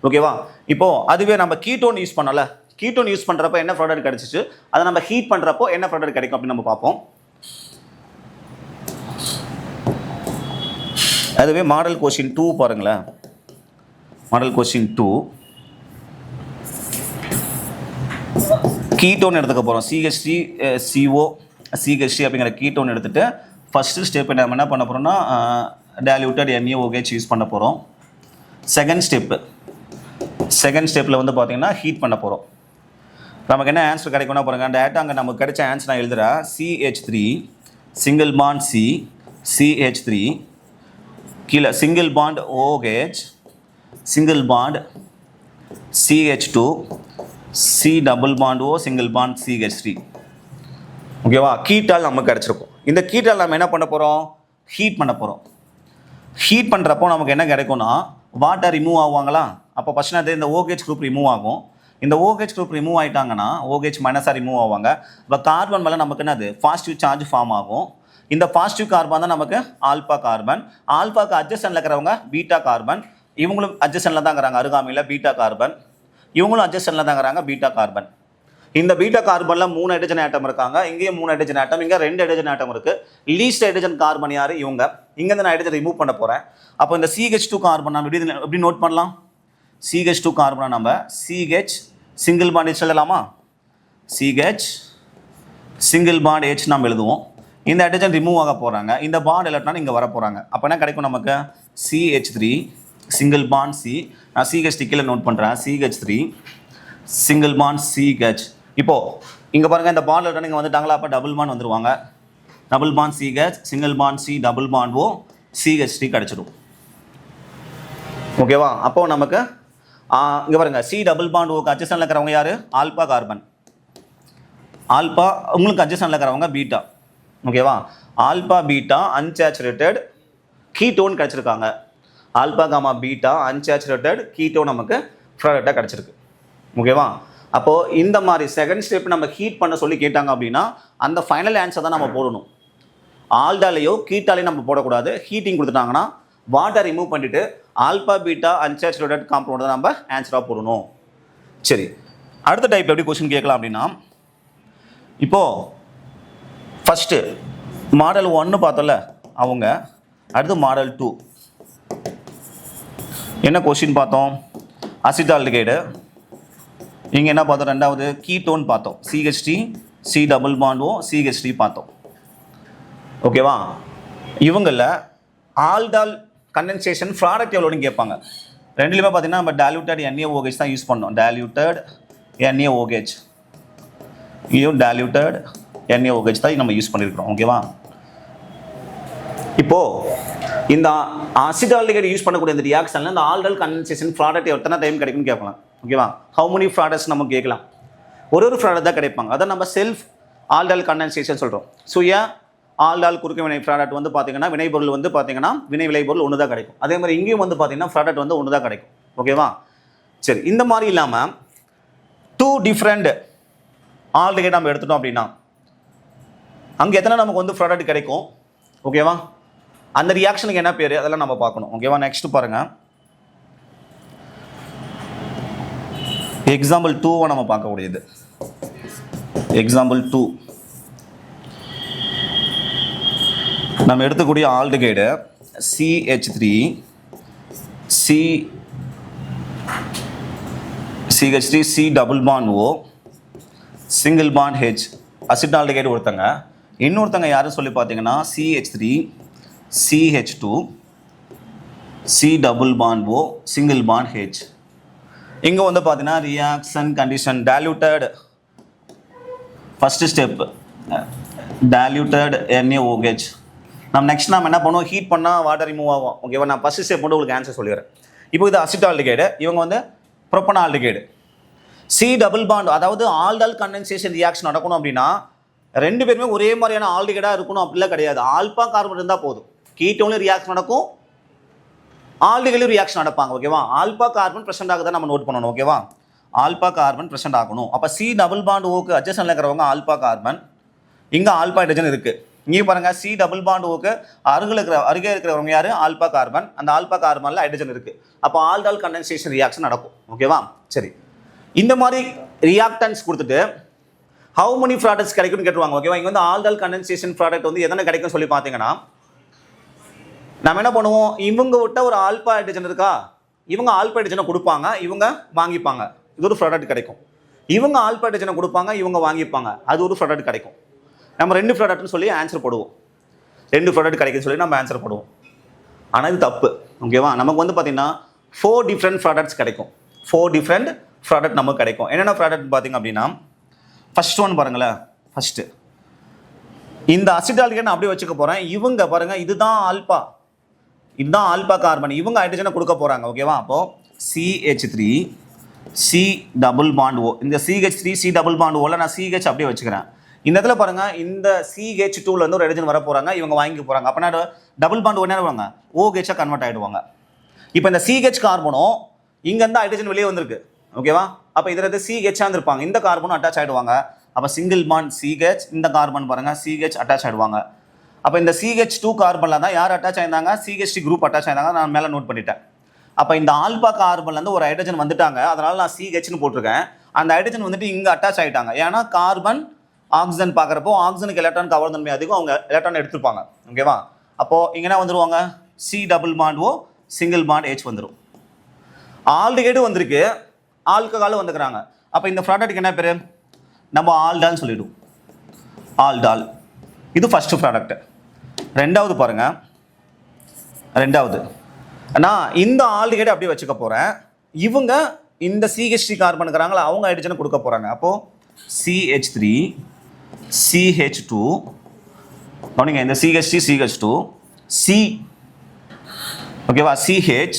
S1: ஓகேவா? இப்போது அதுவே நம்ம கீட்டோன் யூஸ் பண்ணல, கீட்டோன் யூஸ் பண்ணுறப்போ என்ன ப்ராடக்ட் கிடச்சிச்சு, அதை நம்ம ஹீட் பண்ணுறப்போ என்ன ப்ராடக்ட் கிடைக்கும் அப்படின்னு நம்ம பார்ப்போம். அதுவே மாடல் கொஸ்டின் 2 பாருங்களேன். மாடல் கொஸ்டின் 2 கீட்டோன் எடுத்துக்க போகிறோம். CH3 CO CH3 அப்படிங்கிற கீட்டோன் எடுத்துகிட்டு ஃபஸ்ட்டு ஸ்டெப் நம்ம என்ன பண்ண போகிறோம்னா டைல்யூட்டட் NaOH யூஸ் பண்ண போகிறோம். செகண்ட் ஸ்டெப்பில் வந்து பார்த்தீங்கன்னா ஹீட் பண்ண போகிறோம். நமக்கு என்ன ஆன்சர் கிடைக்கும்னா பாருங்கள், அந்த டேட்டா அங்கே நமக்கு கிடைச்ச ஆன்சர் நான் எழுதுகிறேன். CH3 single bond C, CH3 கீழே single bond OH, single bond CH2, C double bond O, single bond CH3. ஓகேவா? கீட்டால் நமக்கு கிடச்சிருக்கும். இந்த கீட்டால் நம்ம என்ன பண்ண போகிறோம்? ஹீட் பண்ண போகிறோம். ஹீட் பண்ணுறப்போ நமக்கு என்ன கிடைக்கும்னா வாட்டர் ரிமூவ் ஆகுவாங்களா? அப்போ ஃபஸ்ட் அது இந்த OH குரூப் ரிமூவ் ஆகும். இந்த OH குரூப் ரிமூவ் ஆகிட்டாங்கன்னா OH மைனஸாக ரிமூவ் ஆவாங்க. இப்போ கார்பன் மேலே நமக்கு என்னது பாசிட்டிவ் சார்ஜ் ஃபார்ம் ஆகும். இந்த பாசிட்டிவ் கார்பன் தான் நமக்கு ஆல்பா கார்பன். ஆல்பாக்கு அட்ஜஸ்டன்ட்ல இருக்கிறவங்க பீட்டா கார்பன். இவங்களும் அட்ஜஸ்டன்ட்ல தான் இருக்கிறாங்க, அருகாமையில் பீட்டா கார்பன். இவங்களும் அட்ஜஸ்டன்ட்ல தான் இருக்கிறாங்க, பீட்டா கார்பன். இந்த பீட்டா கார்பனில் 3 ஹைட்ரஜன் ஆட்டம் இருக்காங்க. இங்கேயும் 3 ஹைட்ரஜன் ஆட்டம், இங்கே 2 ஹைட்ரஜன் ஆட்டம் இருக்குது. லீஸ்ட் ஹைட்ரஜன் கார்பன் யார்? இவங்க. இங்கேருந்து நான் ஹைட்ரஜன் ரிமூவ் பண்ண போகிறேன். அப்போ இந்த CH2 கார்பன் நம்ம எப்படி நோட் பண்ணலாம்? CH2 கார்பனை நம்ம CH சிங்கிள் பாண்ட் H எழுதலாமா? CH சிங்கிள் பாண்ட் H நம்ம எழுதுவோம். இந்த ஹைட்ரஜன் ரிமூவ் ஆக போகிறாங்க. இந்த பாண்ட் எலக்ட்ரான் இங்கே வர போகிறாங்க. அப்போ என்ன கிடைக்கும் நமக்கு? CH3 single bond C. நான் CH3 கீழே நோட் பண்ணுறேன். CH3 single bond CH. இப்போது இங்கே பாருங்கள், இந்த பாண்ட் எலக்ட்ரான் இங்கே வந்துட்டாங்களா? அப்போ டபுள் பாண்ட் வந்துடுவாங்க. Double bond CH, single bond C, double bond O, CH3 கிடச்சிடும். ஓகேவா? அப்போது நமக்கு இங்கே பாருங்க, C டபுள் பாண்ட் ஓக்கு அட்ஜஸ்டன்ட்ல இருக்கிறவங்க யார்? Alpha carbon. ஆல்பா உங்களுக்கு அட்ஜஸ்டன்ட்ல இருக்கிறவங்க பீட்டா. ஓகேவா? ஆல்பா பீட்டா அன்சேச்சுரேட்டட் கீட்டோன் கிடச்சிருக்காங்க. Alpha gamma beta unsaturated ketone நமக்கு ப்ராடக்டாக கிடச்சிருக்கு. ஓகேவா? அப்போது இந்த மாதிரி செகண்ட் ஸ்டெப் நம்ம ஹீட் பண்ண சொல்லி கேட்டாங்க அப்படின்னா அந்த ஃபைனல் ஆன்சர் தான் நம்ம போடணும். ஆல்டாலேயோ கீட்டாலேயோ நம்ம போடக்கூடாது. ஹீட்டிங் கொடுத்துட்டாங்கன்னா வாட்டர் ரிமூவ் பண்ணிவிட்டு ஆல்பா பீட்டா அன்சேச்சுரேட்டட் காம்பவுண்ட் தான் நம்ம ஆன்சராக போடணும். சரி, அடுத்த டைப் எப்படி கொஸ்டின் கேட்கலாம் அப்படின்னா, இப்போது ஃபஸ்ட்டு மாடல் 1 பார்த்தோம்ல அவங்க, அடுத்து மாடல் 2 என்ன கொஸ்டின் பார்த்தோம்? அசிட்டால்டிகைடு. இங்கே என்ன பார்த்தோம்? ரெண்டாவது கீட்டோன் பார்த்தோம். CH3 C double bond O CH3 பார்த்தோம். ஓகேவா? இவங்களில் ஆல்டால் கண்டென்சேஷன் ப்ராடக்ட் எவ்வளோன்னு கேட்பாங்க. ரெண்டுலேயுமே பார்த்தீங்கன்னா நம்ம டைல்யூட்டட் NaOH தான் யூஸ் பண்ணோம். டைல்யூட்டட் NaOH, இங்கேயும் டைல்யூட்டட் NaOH தான் நம்ம யூஸ் பண்ணியிருக்கிறோம். ஓகேவா? இப்போது இந்த அசிட்டால்டிகைடு யூஸ் பண்ணக்கூடிய இந்த ரியாக்ஷனில் இந்த ஆல்டல் கண்டென்சேஷன் ப்ராடக்ட் எத்தனை டைம் கிடைக்கும்னு கேட்கலாம். ஓகேவா? ஹவு மெனி ப்ராடக்ட்ஸ் நம்ம கேட்கலாம். ஒரு ப்ராடக்ட் தான் கிடைப்பாங்க. அதை நம்ம செல்ஃப் ஆல்டல் கண்டென்சேஷன் சொல்கிறோம். சுய ஆல்டால் குறுக்கு வினை ப்ராடக்ட் வந்து பார்த்தீங்கன்னா வினைபொருள் வந்து பார்த்தீங்கன்னா வினை விளைபொருள் ஒன்று தான் கிடைக்கும். அதே மாதிரி இங்கேயும் வந்து பார்த்தீங்கன்னா ப்ராடக்ட் வந்து ஒன்று தான் கிடைக்கும். ஓகேவா? சரி, இந்த மாதிரி இல்லாமல் 2 டிஃப்ரெண்ட் ஆல்டிகைடு நம்ம எடுத்துட்டோம் அப்படின்னா அங்கே எத்தனை நமக்கு வந்து ப்ராடக்ட் கிடைக்கும். ஓகேவா? அந்த ரியாக்ஷனுக்கு என்ன பேர் அதெல்லாம் நம்ம பார்க்கணும். ஓகேவா? நெக்ஸ்ட் பாருங்க, எக்ஸாம்பிள் 2 நம்ம பார்க்கக்கூடியது. எக்ஸாம்பிள் 2 நம்ம எடுத்துக்கூடிய aldehyde CH3 C double bond O single bond H acetaldehyde ஒருத்தங்க. இன்னொருத்தங்க யாரும் சொல்லி பார்த்தீங்கன்னா CH3 CH2 C double bond O single bond H. இங்கே வந்து பார்த்தீங்கன்னா reaction condition diluted first step diluted NaOH. நம்ம நெக்ஸ்ட் நம்ம என்ன பண்ணுவோம், ஹீட் பண்ணால் வாட்டர் ரிமூவ் ஆகும். ஓகேவா? நான் ஃபஸ்ட்டு ஸ்டெப் மட்டும் உங்களுக்கு ஆன்சர் சொல்லிடுறேன். இப்போ இது அசிட்டால்டிகைடு, இவங்க வந்து ப்ரோப்பனால்டிகைடு. சி டபுள் பாண்ட், அதாவது ஆல்டால் கண்டென்சேஷன் ரியாக்ஷன் நடக்கணும் அப்படின்னா ரெண்டு பேருமே ஒரே மாதிரியான ஆல்டிகைடாக இருக்கணும் அப்படிலாம் கிடையாது. ஆல்பா கார்பன் இருந்தால் போதும். கீட்டோன்லையும் ரியாக்ஷன் நடக்கும், ஆல்டிகைடும் ரியாக்ஷன் நடப்பாங்க. ஓகேவா? ஆல்பா கார்பன் ப்ரெசென்ட் ஆகுதான் நம்ம நோட் பண்ணணும். ஓகேவா? ஆல்பா கார்பன் ப்ரெசென்ட் ஆகணும். அப்போ சி டபுள் பாண்ட் ஓக்கு அட்ஜஸ்டன்ல இருக்கிறவங்க ஆல்பா கார்பன், இங்கே ஆல்பா ஹைட்ரஜன் இருக்குது. இங்கே பாருங்கள், சி டபுள் பாண்ட் ஓக்கு அருகே இருக்கிறவங்க யார்? Alpha carbon. அந்த ஆல்பா கார்பனில் ஹைட்ரஜன் இருக்குது. அப்போ ஆல்டால் கண்டென்சேஷன் ரியாக்ஷன் நடக்கும். ஓகேவா? சரி, இந்த மாதிரி ரியாக்டன்ஸ் கொடுத்துட்டு ஹவு மெனி ப்ராடக்ட்ஸ் கிடைக்கும்னு கேட்டுருவாங்க. ஓகேவா? இங்கே வந்து ஆல்டால் கண்டென்சேஷன் ப்ராடக்ட் வந்து எதனை கிடைக்கும்னு சொல்லி பார்த்தீங்கன்னா நம்ம என்ன பண்ணுவோம், இவங்க விட்ட ஒரு ஆல்பா ஹைட்ரஜன் இருக்கா, இவங்க ஆல்பா ஹைட்ரஜனை கொடுப்பாங்க, இவங்க வாங்கிப்பாங்க, இது ஒரு ப்ராடக்ட் கிடைக்கும். இவங்க ஆல்பா ஹைட்ரஜனை கொடுப்பாங்க, இவங்க வாங்கிப்பாங்க, அது ஒரு ப்ராடக்ட் கிடைக்கும். நம்ம 2 ப்ராடக்ட்னு சொல்லி ஆன்சர் போடுவோம். 2 ப்ராடக்ட் கிடைக்குன்னு சொல்லி நம்ம ஆன்சர் போடுவோம். ஆனால் இது தப்பு. ஓகேவா? நமக்கு வந்து பார்த்தீங்கன்னா 4 டிஃப்ரெண்ட் ப்ராடக்ட்ஸ் கிடைக்கும். 4 டிஃப்ரெண்ட் ப்ராடக்ட் நமக்கு கிடைக்கும். என்னென்ன ப்ராடக்ட் பார்த்தீங்க அப்படின்னா, ஃபர்ஸ்ட் ஒன் பாருங்களேன். ஃபர்ஸ்ட் இந்த அசிட்டால்டிகைடு நான் அப்படியே வச்சுக்க போகிறேன். இவங்க பாருங்கள், இதுதான் ஆல்பா, இதுதான் ஆல்பா கார்பன், இவங்க ஹைட்ரஜனை கொடுக்க போகிறாங்க. ஓகேவா? அப்போது CH3 C double bond O, இந்த CH3 C டபுள் பாண்ட் ஓவில் நான் CH அப்படியே வச்சுக்கிறேன். இந்த இடத்துல பாருங்கள், இந்த CH2லேருந்து ஒரு ஹைட்ரஜன் வர போகிறாங்க, இவங்க வாங்கி போகிறாங்க. அப்போ நான் டபுள் பாண்ட் ஒன்றே வருவாங்க, OH கன்வெர்ட் ஆகிடுவாங்க. இப்போ இந்த CH கார்பனும் இங்கேருந்து ஹைட்ரஜன் வெளியே வந்திருக்கு. ஓகேவா? அப்போ இதில் CH இருப்பாங்க, இந்த கார்பனும் அட்டாச் ஆகிடுவாங்க. அப்போ சிங்கிள் பாண்ட் CH, இந்த கார்பன் பாருங்கள் CH அட்டாச் ஆகிடுவாங்க. அப்போ இந்த CH2 கார்பனில் தான் யார் அட்டாச் ஆயிருந்தாங்க? CH3 குரூப் அட்டாச் ஆயிருந்தாங்க. நான் மேலே நோட் பண்ணிட்டேன். அப்போ இந்த ஆல்பா கார்பன்லேருந்து ஒரு ஹைட்ரஜன் வந்துட்டாங்க, அதனால் நான் CHன்னு போட்டிருக்கேன். அந்த ஹைட்ரஜன் வந்துட்டு இங்கே அட்டாச் ஆகிட்டாங்க. ஏன்னா கார்பன் ஆக்சிஜன் பார்க்குறப்போ ஆக்சிஜனுக்கு எலக்ட்ரான் கவர் தன்மை அதிகம், அவங்க எலக்ட்ரான் எடுத்துருப்பாங்க. ஓகேவா? அப்போது இங்கே என்ன வந்துடுவாங்க, C double bond O single bond H வந்துடும். ஆல்டிகைடு வந்திருக்கு, ஆல்கஹாலும் வந்துக்கிறாங்க. அப்போ இந்த ப்ராடக்ட்டுக்கு என்ன பேர்? நம்ம ஆல்டால் சொல்லிவிடும். ஆல்டால், இது ஃபஸ்ட்டு ப்ராடக்ட். ரெண்டாவது பாருங்கள், ரெண்டாவது நான் இந்த ஆல்டிகைடு அப்படியே வச்சுக்க போகிறேன். இவங்க இந்த CH3 கார்பன் இருக்கிறாங்களா, அவங்க ஹைட்ரஜனை கொடுக்க போகிறாங்க. அப்போது CH3 CH2, கவனிங்க, இந்த CH3 CH2 C, ஓகேவா? CH,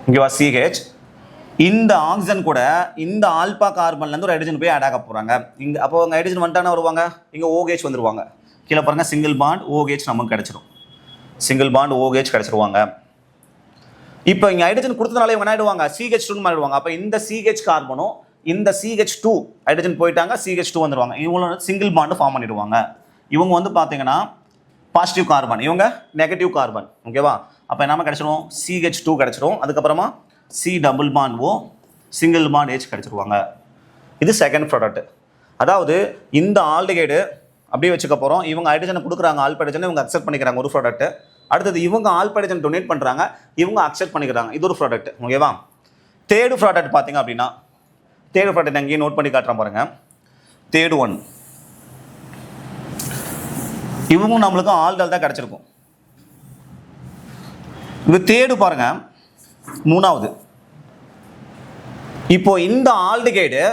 S1: ஓகேவா? CH இந்த ஆக்சிஜன் கூட இந்த ஆல்பா கார்பன்லேருந்து ஒரு ஹைட்ரஜன் போய் ஆட் ஆக போகிறாங்க. இங்கே அப்போ அவங்க ஹைட்ரஜன் வந்துட்டானே வருவாங்க, இங்கே OH வந்துருவாங்க. கீழே பாருங்கள், சிங்கிள் பாண்ட் OH நமக்கு கிடச்சிடும். Single bond OH கிடச்சிருவாங்க. இப்போ இங்கே ஹைட்ரஜன் கொடுத்ததுனால இவங்க என்ன ஆகிடுவாங்க, CH2 மாறிடுவாங்க. அப்போ இந்த CH கார்பனும் இந்த CH2 ஹைட்ரஜன் போயிட்டாங்க, CH2 வந்துடுவாங்க. இவங்களோட சிங்கிள் பாண்டு ஃபார்ம் பண்ணிடுவாங்க. இவங்க வந்து பார்த்தீங்கன்னா பாசிட்டிவ் கார்பன், இவங்க நெகட்டிவ் கார்பன். ஓகேவா? அப்போ என்ன கிடச்சிடும், CH2 கிடச்சிடும். அதுக்கப்புறமா C double bond O single bond H கிடச்சிருவாங்க. இது செகண்ட் ப்ராடக்ட். அதாவது இந்த ஆல்டிகைடு அப்படியே வச்சுக்க போகிறோம். இவங்க ஹைட்ரஜனை கொடுக்குறாங்க, ஆல்பா ஹைட்ரஜனை இவங்க அக்செப்ட் பண்ணிக்கிறாங்க, ஒரு ப்ராடக்ட். அடுத்தது இவங்க ஆல்பா ஹைட்ரஜன் டொனேட் பண்ணுறாங்க, இவங்க அக்செப்ட் பண்ணிக்கிறாங்க, இது ஒரு ப்ராடக்ட். ஓகேவா? தேர்டு ப்ராடக்ட் பார்த்தீங்க அப்படின்னா, தேர்டு ப்ராடக்ட் அங்கேயும் நோட் பண்ணி காட்டுறேன் பாருங்கள். Third one. இவங்க நம்மளுக்கு ஆல்டால் தான் கிடைச்சிருக்கும். இது தேர்டு பாருங்க, மூணாவது. இப்போ இந்த ஆல்டிகைடு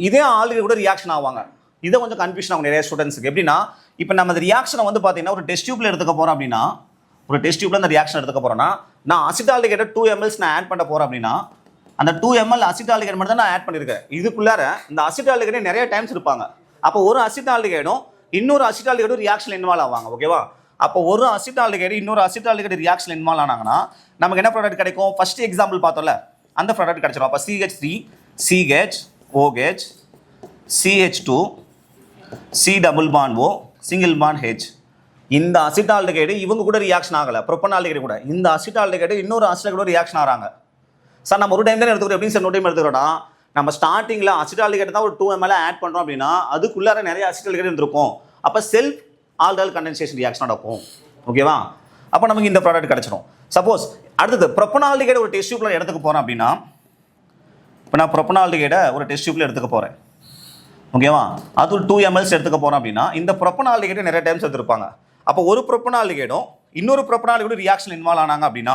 S1: இதே ஆல்டிகைடு கூட ரியாக்ஷன் ஆவாங்க. இதை கொஞ்சம் கன்ஃபியூஷன் ஆகும் நிறைய ஸ்டூடெண்ட்ஸுக்கு. எப்படின்னா இப்போ நம்ம இந்த ரியாக்ஷனை வந்து பார்த்தீங்கன்னா ஒரு டெஸ்ட் டியூப்ல எடுத்துக்க போகிறோம் அப்படின்னா, ஒரு டெஸ்ட் டியூப்ல இந்த ரியாக்ஷன் எடுத்துக்க போகிறோன்னா, நான் அசிட்டால்டிகைடை 2 ml நான் ஆட் பண்ண போகிறேன் அப்படின்னா, அந்த 2 ml அசிட்டால்டிகைடு மட்டும் தான் நான் ஆட் பண்ணியிருக்கேன். இதுக்குள்ளார இந்த அசிட்டால்டிகைடே நிறைய டைம்ஸ் இருப்பாங்க. அப்போ ஒரு அசிட்டால்டிகைடும் இன்னொரு அசிட்டால்டிகைடும் ரியாக்ஷன் இன்வால்வ் ஆவாங்க. ஓகேவா? அப்போ ஒரு அசிட்டால்டிகைடு இன்னொரு அசிட்டால்டிகைடு ரியாக்ஷன் இன்வால்வ் ஆனாங்கன்னா நமக்கு என்ன ப்ராடக்ட் கிடைக்கும்? ஃபர்ஸ்ட் எக்ஸாம்பிள் பார்த்தோம்ல, அந்த ப்ராடக்ட் கிடைச்சிடும். அப்போ CH3 CH OH CH2 C double bond O single bond H. இந்த அசிட்டால்டிகைடு இவங்க கூட ரியாக்ஷன் ஆகலை, ப்ரொப்பனால்டிகைடு கூட. இந்த அசிட்டால்டிகைடு இன்னொரு அசிட்டால்டிகைடு ரியாக்ஷன் ஆகிறாங்க. சார் நம்ம ஒரு டைம் தான் எடுத்துக்கிறோம். எப்படி சார் ஒரு டைம் எடுத்துக்கிறோம்னா, நம்ம ஸ்டார்டிங்கில் அசிட்டால்டிகைடு தான் ஒரு 2 ml ஆட் பண்ணுறோம் அப்படின்னா அதுக்குள்ளார நிறைய அசிட்டால்டிகைடு இருந்திருக்கும். அப்போ செல்ஃப் ஆல்டஹைல் கண்டென்சேஷன் ரியாக்ஷன் நடக்கும். ஓகேவா? அப்போ நமக்கு இந்த ப்ராடக்ட் கிடைச்சிடும். சப்போஸ் அடுத்தது ப்ரொப்பனால்டிகைடு ஒரு டெஸ்ட் டியூப்ல எடுத்துக்க போகிறேன் அப்படின்னா, இப்போ நான் ப்ரொப்பனால்டிகைடை ஒரு டெஸ்ட் டியூப்ல எடுத்துக்க போகிறேன். ஓகேவா? அது ஒரு 2 ml எடுத்துக்க போகிறோம் அப்படின்னா இந்த ப்ரொப்பனால்டிகைடு நிறைய டைம்ஸ் எடுத்துருப்பாங்க. அப்போ ஒரு ப்ரொப்பனால்டிகைடும் இன்னொரு ப்ரொப்பனால்டிகைடும் ரியாக்ஷன் இன்வால்வ் ஆனாங்க அப்படின்னா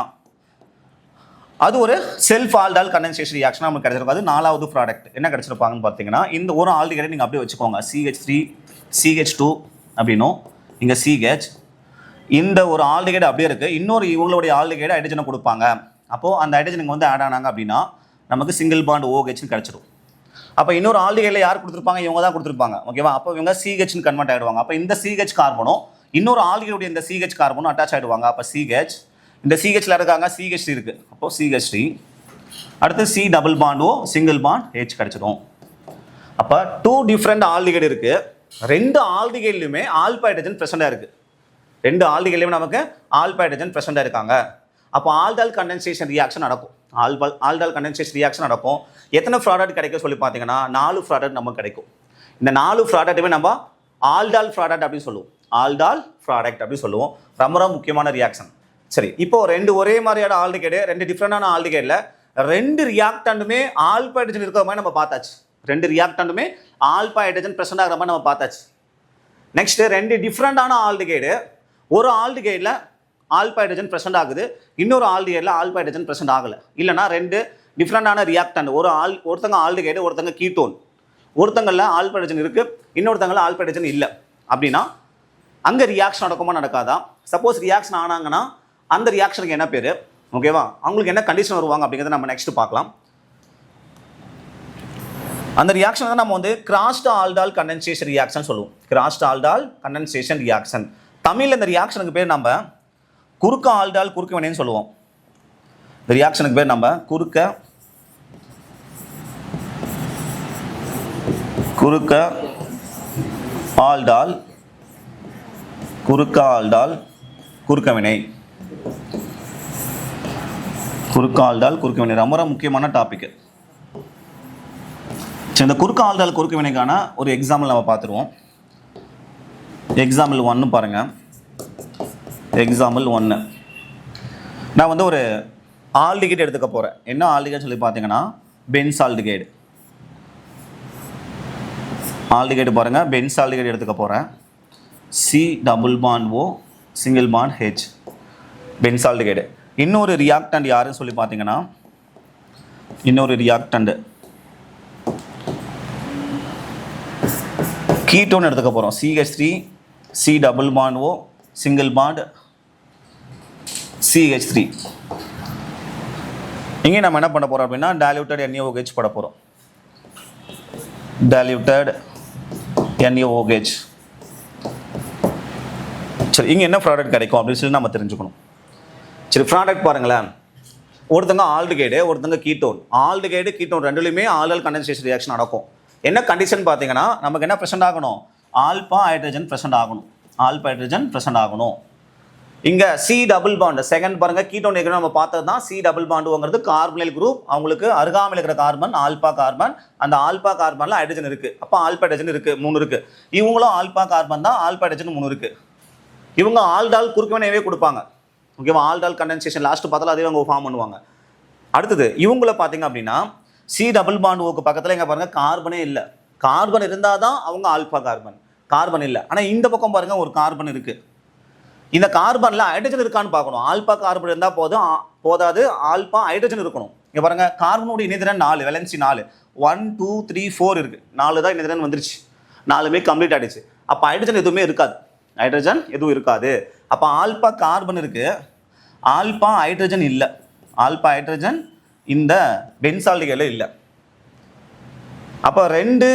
S1: அது ஒரு செல்ஃப் ஆல்டஹைல் கண்டென்சேஷன் ரியாக்ஷன் நமக்கு கிடைச்சிருக்கும். அது 4வது ப்ராடக்ட் என்ன கிடைச்சிருப்பாங்கன்னு பார்த்தீங்கன்னா, இந்த ஒரு ஆல்டிகைடை நீங்கள் அப்படியே வச்சுக்கோங்க. CH3 CH2 அப்படின்னும் இங்கே CH. இந்த ஒரு ஆல்டிகைடு அப்படியே இருக்குது. இன்னொரு இவங்களுடைய ஆல்டிகைடு ஹைட்ரஜனை கொடுப்பாங்க. அப்போது அந்த ஹைட்ரஜனுக்கு வந்து ஆட் ஆனாங்க அப்படின்னா நமக்கு சிங்கிள் பாண்ட் OHன்னு கிடைச்சிடும். அப்போ இன்னொரு ஆல்டிகைடில் யார் கொடுத்துருப்பாங்க? இவங்க தான் கொடுத்துருப்பாங்க. ஓகேவா? அப்போ இவங்க CHன்னு கன்வெர்ட் ஆகிடுவாங்க. அப்போ இந்த CH கார்பனும் இன்னொரு ஆல்டிகைடுடைய இந்த CH கார்பனும் அட்டாச் ஆகிடுவாங்க. அப்போ CH, இந்த CHல இருக்காங்க, CH3 இருக்குது. அப்போது CH3 அடுத்து C double bond O single bond H கிடைச்சிடும். அப்போ 2 டிஃப்ரெண்ட் ஆல்டிகைடு இருக்குது. 2 ஆல்டிகைட்லையுமே ஆல்பா ஹைட்ரஜன் ப்ரெசென்ட்டாக இருக்குது. 2 ஆல்டிகைட்லையுமே நமக்கு ஆல்பா ஹைட்ரஜன் ப்ரெசென்ட்டாக இருக்காங்க. அப்போ ஆல்டஹைல் கண்டென்சேஷன் ரியாக்ஷன் நடக்கும். ஆல்டஹைல் கண்டென்சேஷன் ரியாக்ஷன் நடக்கும். எத்தனை ப்ராடக்ட் கிடைக்கும் சொல்லி பார்த்தீங்கன்னா 4 ப்ராடக்ட் நமக்கு கிடைக்கும். இந்த 4 ப்ராடக்ட்டுமே நம்ம ஆல்டஹைல் ப்ராடக்ட் அப்படின்னு சொல்லுவோம். ஆல்டஹைல் ப்ராடக்ட் அப்படின்னு சொல்லுவோம். ரொம்ப ரொம்ப முக்கியமான ரியாக்ஷன். சரி, இப்போ 2 ஒரே மாதிரியான ஆல்டிகைடு, 2 டிஃப்ரெண்டான ஆல்டிகைடில் 2 ரியாக்டண்டுமே ஆல்பா ஹைட்ரஜன் இருக்கிற மாதிரி நம்ம பார்த்தாச்சு. 2 ரியாக்டண்டுமே ஆல்பா ஹைட்ரஜன் ப்ரெசென்ட் ஆகிற மாதிரி நம்ம பார்த்தாச்சு. நெக்ஸ்ட் 2 டிஃப்ரெண்டான ஆல்டிகைடு, ஒரு ஆல்டிகைடில் ஆல்பா ஹைட்ரஜன் ப்ரெசென்ட் ஆகுது, இன்னொரு ஆல்டிகைடில் ஆல்பா ஹைட்ரஜன் ப்ரெசென்ட் ஆகலை. இல்லைனா 2 டிஃப்ரெண்டான ரியாக்டண்ட், ஒருத்தங்க ஆல்டிகைடு ஒருத்தங்க கீட்டோன், ஒருத்தங்களில் ஆல்பா ஹைட்ரஜன் இருக்குது, இன்னொருத்தங்களில் ஆல்பா ஹைட்ரஜன் இல்லை அப்படின்னா அங்கே ரியாக்ஷன் நடக்குமா நடக்காதா? சப்போஸ் ரியாக்ஷன் ஆனாங்கன்னா அந்த ரியாக்ஷனுக்கு என்ன பேர்? ஓகேவா? அவங்களுக்கு என்ன கண்டிஷன் வருவாங்க அப்படிங்கிறத நம்ம நெக்ஸ்ட் பார்க்கலாம். அந்த ரியாக்ஷன் தான் நம்ம வந்து கிராஸ்ட் ஆல்டஹைல் கண்டென்சேஷன் ரியாக்ஷன் சொல்லுவோம். Crossed aldol condensation reaction. தமிழில் இந்த ரியாக்ஷனுக்கு பேர் நம்ம குறுக்க ஆல்டஹைல் குறுக்க வினைன்னு சொல்லுவோம். இந்த ரியாக்ஷனுக்கு பேர் நம்ம குறுக்க ஆல்டஹைல் குறுக்க வினை. குறுக்க ஆல்டஹைல் குறுக்க வினை ரொம்ப முக்கியமான டாபிக். இந்த குறுக்க ஆல்டஹைல் குறுக்க வினைக்கான ஒரு எக்ஸாம்பிள் நம்ம பார்த்துருவோம். எக்ஸாம்பிள் 1 பாருங்க. எக்ஸாம்பிள் 1 நான் வந்து ஒரு ஆல்டிகைடு எடுத்துக்க போகிறேன். என்ன ஆல்டிகைடு சொல்லி பார்த்தீங்கன்னா பென்ஸ் ஆல்டிகைடு. ஆல்டிகைடு பாருங்க, பென்ஸ் ஆல்டிகைடு எடுத்துக்க போகிறேன். C double bond O single bond H benzaldehyde. இன்னொரு ரியாக்டண்ட் யாருன்னு சொல்லி பார்த்தீங்கன்னா, இன்னொரு ரியாக்டண்ட் கீட்டோன் எடுத்துக்க போகிறோம். CH3 C double bond O single bond CH3. இங்கே நம்ம என்ன பண்ண போகிறோம் அப்படின்னா டைல்யூட்டட் NaOH போட போகிறோம். Diluted NaOH. சரி, இங்கே என்ன ப்ராடக்ட் கிடைக்கும் அப்படின்னு சொல்லி நம்ம தெரிஞ்சுக்கணும். சரி, ப்ராடக்ட் பாருங்களேன். ஒருத்தங்க ஆல்டிகைடு, ஒருத்தங்க கீட்டோன். ஆல்டிகைடு கீட்டோன் ரெண்டுலையுமே ஆல்டஹைல் கண்டென்சேஷன் ரியாக்ஷன் நடக்கும். என்ன கண்டிஷன் பார்த்தீங்கன்னா நமக்கு என்ன ப்ரெசென்ட் ஆகணும்? ஆல்பா ஹைட்ரஜன் ப்ரெசென்ட் ஆகணும். ஆல்பா ஹைட்ரஜன் ப்ரெசென்ட் ஆகணும். இங்கே C டபுள் பாண்ட் செகண்ட் பாருங்க, கீட்டோன் ஏற்கனவே நம்ம பார்த்தது தான். C டபுள் பாண்டுங்கிறது கார்பனைல் குரூப். அவங்களுக்கு அருகாமையில் இருக்கிற கார்பன் ஆல்பா கார்பன். அந்த ஆல்பா கார்பனில் ஹைட்ரஜன் இருக்குது. அப்போ ஆல்பா ஹைட்ரஜன் இருக்குது, 3 இருக்குது. இவங்களும் ஆல்பா கார்பன் தான், ஆல்பா ஹைட்ரஜன் 3 இருக்குது. இவங்க ஆல்டஹைல் குறுக்கு வினையவே கொடுப்பாங்க. ஓகேவா? ஆல்டஹைல் கண்டென்சேஷன் லாஸ்ட் பார்த்தாலும் அதே அவங்க ஃபார்ம் பண்ணுவாங்க. அடுத்தது இவங்கள பார்த்தீங்க அப்படின்னா C டபுள் பாண்ட் ஓக்கு பக்கத்தில் எங்கே பாருங்கள் கார்பனே இல்லை. கார்பன் இருந்தால் தான் அவங்க ஆல்பா கார்பன். கார்பன் இல்லை. ஆனால் இந்த பக்கம் பாருங்கள் ஒரு கார்பன் இருக்குது. இந்த கார்பனில் ஹைட்ரஜன் இருக்கான்னு பார்க்கணும். ஆல்பா கார்பன் இருந்தால் போதாது, ஆல்பா ஹைட்ரஜன் இருக்கணும். இங்கே பாருங்கள் கார்பனுடைய இணைதிறன் 4, வேலன்சி 4, 1 2 3 4 இருக்குது. 4 தான் இணைதிறன் வந்துருச்சு. 4மே கம்ப்ளீட் ஆகிடுச்சு. அப்போ ஹைட்ரஜன் எதுவுமே இருக்காது. ஹைட்ரஜன் எதுவும் இருக்காது. அப்போ ஆல்பா கார்பன் இருக்குது, ஆல்பா ஹைட்ரஜன் இல்லை. ஆல்பா ஹைட்ரஜன் இந்த பென்சால்டிகையில் இல்லை. அப்போ 2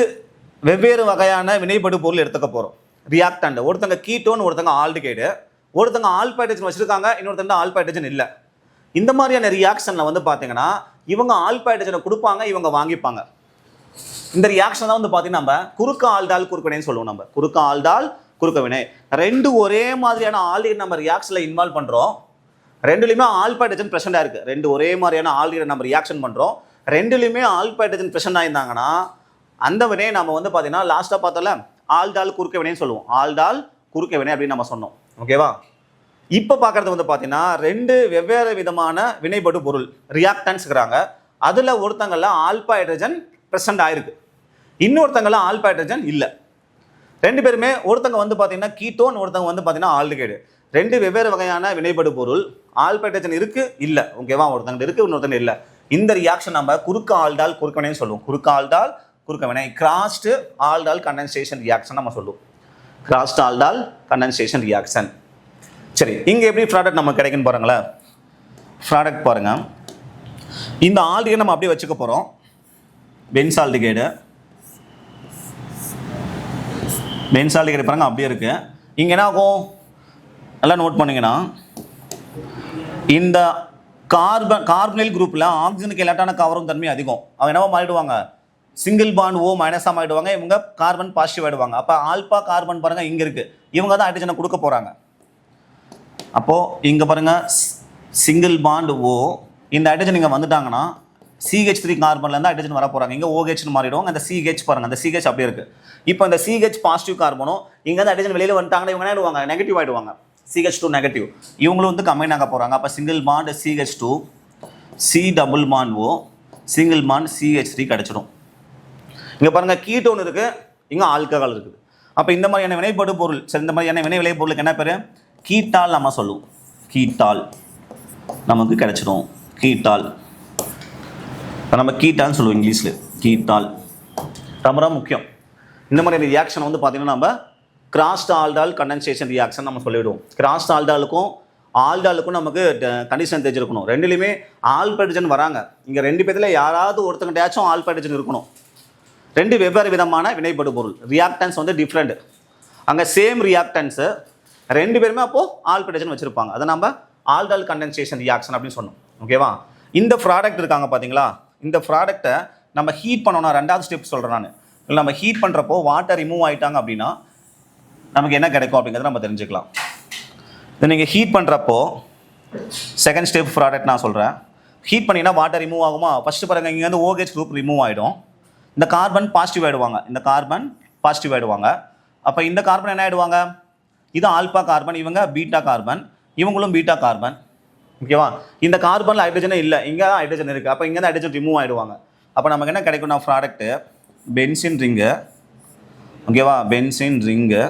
S1: வெவ்வேறு வகையான வினைபடு பொருள் எடுத்துக்க போகிறோம். ரியாக்டண்ட், ஒருத்தங்க கீட்டோன், ஒருத்தங்க ஆல்டிகைடு. ஒருத்தங்க ஆல்பா ஹைட்ரஜன் வச்சுருக்காங்க, இன்னொருத்தங்க ஆல்பா ஹைட்ரஜன் இல்லை. இந்த மாதிரியான ரியாக்ஷனில் வந்து பார்த்தீங்கன்னா இவங்க ஆல்பா ஹைட்ரஜனை கொடுப்பாங்க, இவங்க வாங்கிப்பாங்க. இந்த ரியாக்ஷன் தான் வந்து பார்த்தீங்கன்னா நம்ம குறுக்க ஆல்டால் குறுக்க வினைன்னு சொல்லுவோம். நம்ம குறுக்க ஆல்டால் குறுக்க வினை. 2 ஒரே மாதிரியான ஆல்டிகைட் நம்ம ரியாக்ஷனில் இன்வால்வ் பண்ணுறோம். 2லையுமே ஆல்பா ஹைட்ரஜன் ப்ரெசென்ட்டாக இருக்குது. 2 ஒரே மாதிரியான ஆல்டிகைட் நம்ம ரியாக்ஷன் பண்ணுறோம். 2லையுமே ஆல்பா ஹைட்ரஜன் ப்ரெசென்ட் ஆயிருந்தாங்கன்னா அந்த வினையை நம்ம வந்து பார்த்தீங்கன்னா லாஸ்ட்டாக பார்த்தோம்ல ஆல்டால் குறுக்க வினைன்னு சொல்லுவோம். ஆல்டால் குறுக்க வினை அப்படின்னு நம்ம சொன்னோம். ஓகேவா? இப்போ பார்க்குறது வந்து பார்த்தீங்கன்னா 2 வெவ்வேறு விதமான வினைபடு பொருள் ரியாக்டன்ஸ்ங்கிறாங்க. அதில் ஒருத்தங்களில் ஆல்பா ஹைட்ரஜன் ப்ரெசென்ட் ஆயிருக்கு, இன்னொருத்தங்களில் ஆல்பா ஹைட்ரஜன் இல்லை. 2 பேருமே ஒருத்தங்க வந்து பார்த்தீங்கன்னா கீட்டோன், ஒருத்தங்க வந்து பார்த்தீங்கன்னா ஆல்டிகைடு. 2 வெவ்வேறு வகையான வினைபடு பொருள். ஆல்பா ஹைட்ரஜன் இருக்குது இல்லை. ஓகேவா? ஒருத்தங்க இருக்குது, இன்னொருத்தங்க இல்லை. இந்த ரியாக்ஷன் நம்ம குறுக்க ஆல்டால் குறுக்க வினைன்னு சொல்லுவோம். குறுக்க ஆல்டால் குறுக்க வினை, கிராஸ்டு ஆல்டால் கண்டென்சேஷன் ரியாக்ஷன் நம்ம சொல்லுவோம். Crossed aldol condensation reaction. சரி, இங்கே எப்படி ப்ராடக்ட் நமக்கு கிடைக்குன்னு பாருங்களேன். ப்ராடக்ட் பாருங்கள். இந்த ஆல்டிகைடு நம்ம அப்படியே வச்சுக்க போகிறோம். பென்சால்டிகைடு பாருங்கள் அப்படியே இருக்குது. இங்கே என்ன ஆகும் நல்லா நோட் பண்ணிங்கன்னா இந்த கார்பனைல் குரூப்பில் ஆக்சிஜனுக்கு எலக்ட்ரான கவரும் தன்மை அதிகம். அவங்க என்னவோ மாறிடுவாங்க, சிங்கிள் பாண்ட் ஓ மைனஸாக மாறிடுவாங்க, இவங்க கார்பன் பாசிட்டிவ் ஆகிடுவாங்க. அப்போ ஆல்பா கார்பன் பாருங்கள் இங்கே இருக்குது, இவங்க தான் ஹைட்ரஜனை கொடுக்க போகிறாங்க. அப்போது இங்கே பாருங்கள் சிங்கிள் பாண்ட் ஓ, இந்த ஹைட்ரஜன் இங்கே வந்துட்டாங்கன்னா CH3 கார்பன்லேருந்து ஹைட்ரஜன் வர போகிறாங்க. இங்கே OHன்னு மாறிடுவாங்க. அந்த CH பாருங்கள், அந்த CH அப்படியே இருக்குது. இப்போ இந்த CH பாசிட்டிவ் கார்பனும் இங்கேருந்து ஹைட்ரஜன் வெளியில் வந்துட்டாங்கன்னா இவங்க என்ன ஆகிடுவாங்க, நெகட்டிவ் ஆகிடுவாங்க. CH2 நெகட்டிவ், இவங்களும் வந்து கம்பைன் ஆக போகிறாங்க. அப்போ single bond CH2 C double bond O single bond CH3 கிடச்சிடும். இங்கே பாருங்கள் கீட்டோன் இருக்குது, இங்கே ஆல்கஹால் இருக்குது. அப்போ இந்த மாதிரியான வினைப்படு பொருள், சரி இந்த மாதிரியான வினை விளை பொருளுக்கு என்ன பேர், கீட்டால் நம்ம சொல்லுவோம். கீட்டால் நமக்கு கிடச்சிடும். கீட்டால் நம்ம கீட்டால்னு சொல்லுவோம் இங்கிலீஷில். கீட்டால் ரொம்ப ரொம்ப முக்கியம். இந்த மாதிரியான ரியாக்ஷன் வந்து பார்த்திங்கன்னா நம்ம கிராஸ்ட் ஆல்டால் கண்டென்சேஷன் ரியாக்ஷன் நம்ம சொல்லிவிடுவோம். கிராஸ்ட் ஆல்டாலுக்கும் ஆல்டாலுக்கும் நமக்கு கண்டிஷன் தெரிஞ்சிருக்கணும். 2லையுமே ஆல்பா ஹைட்ரஜன் வராங்க. இங்கே 2 பேர்த்தில் யாராவது ஒருத்தங்கிட்டாச்சும் ஆல்பா ஹைட்ரஜன் இருக்கணும். 2 வெவ்வேறு விதமான வினைப்படு பொருள். ரியாக்டன்ஸ் வந்து டிஃப்ரெண்ட். அங்கே சேம் ரியாக்டன்ஸு 2 பேருமே அப்போது ஆல்பா ஹைட்ரஜன் வச்சுருப்பாங்க. அதை நம்ம ஆல்டால் கண்டென்சேஷன் ரியாக்ஷன் அப்படின்னு சொன்னோம். ஓகேவா? இந்த ப்ராடக்ட் இருக்காங்க பார்த்தீங்களா, இந்த ப்ராடக்ட்டை நம்ம ஹீட் பண்ணோன்னா 2வது ஸ்டெப் சொல்கிறேன் நான். இல்லை நம்ம ஹீட் பண்ணுறப்போ வாட்டர் ரிமூவ் ஆகிட்டாங்க அப்படின்னா நமக்கு என்ன கிடைக்கும் அப்படிங்கிறத நம்ம தெரிஞ்சுக்கலாம். இதை நீங்கள் ஹீட் பண்ணுறப்போ செகண்ட் ஸ்டெப் ப்ராடக்ட் நான் சொல்கிறேன். ஹீட் பண்ணிங்கன்னா வாட்டர் ரிமூவ் ஆகுமா? ஃபஸ்ட்டு பாருங்கள், இங்கே வந்து OH குரூப் ரிமூவ் ஆகிடும். இந்த கார்பன் பாசிட்டிவ் ஆகிடுவாங்க. இந்த கார்பன் பாசிட்டிவ் ஆகிடுவாங்க. அப்போ இந்த கார்பன் என்ன ஆகிடுவாங்க, இது ஆல்பா கார்பன், இவங்க பீட்டா கார்பன், இவங்களும் பீட்டா கார்பன். ஓகேவா? இந்த கார்பனில் ஹைட்ரஜனே இல்லை, இங்கே தான் ஹைட்ரஜன் இருக்குது. அப்போ இங்கே தான் ஹைட்ரஜன் ரிமூவ் ஆகிடுவாங்க. அப்போ நமக்கு என்ன கிடைக்கும்னா ப்ராடக்ட்டு பென்சின் ரிங்கு. ஓகேவா? பென்சின் ரிங்கு,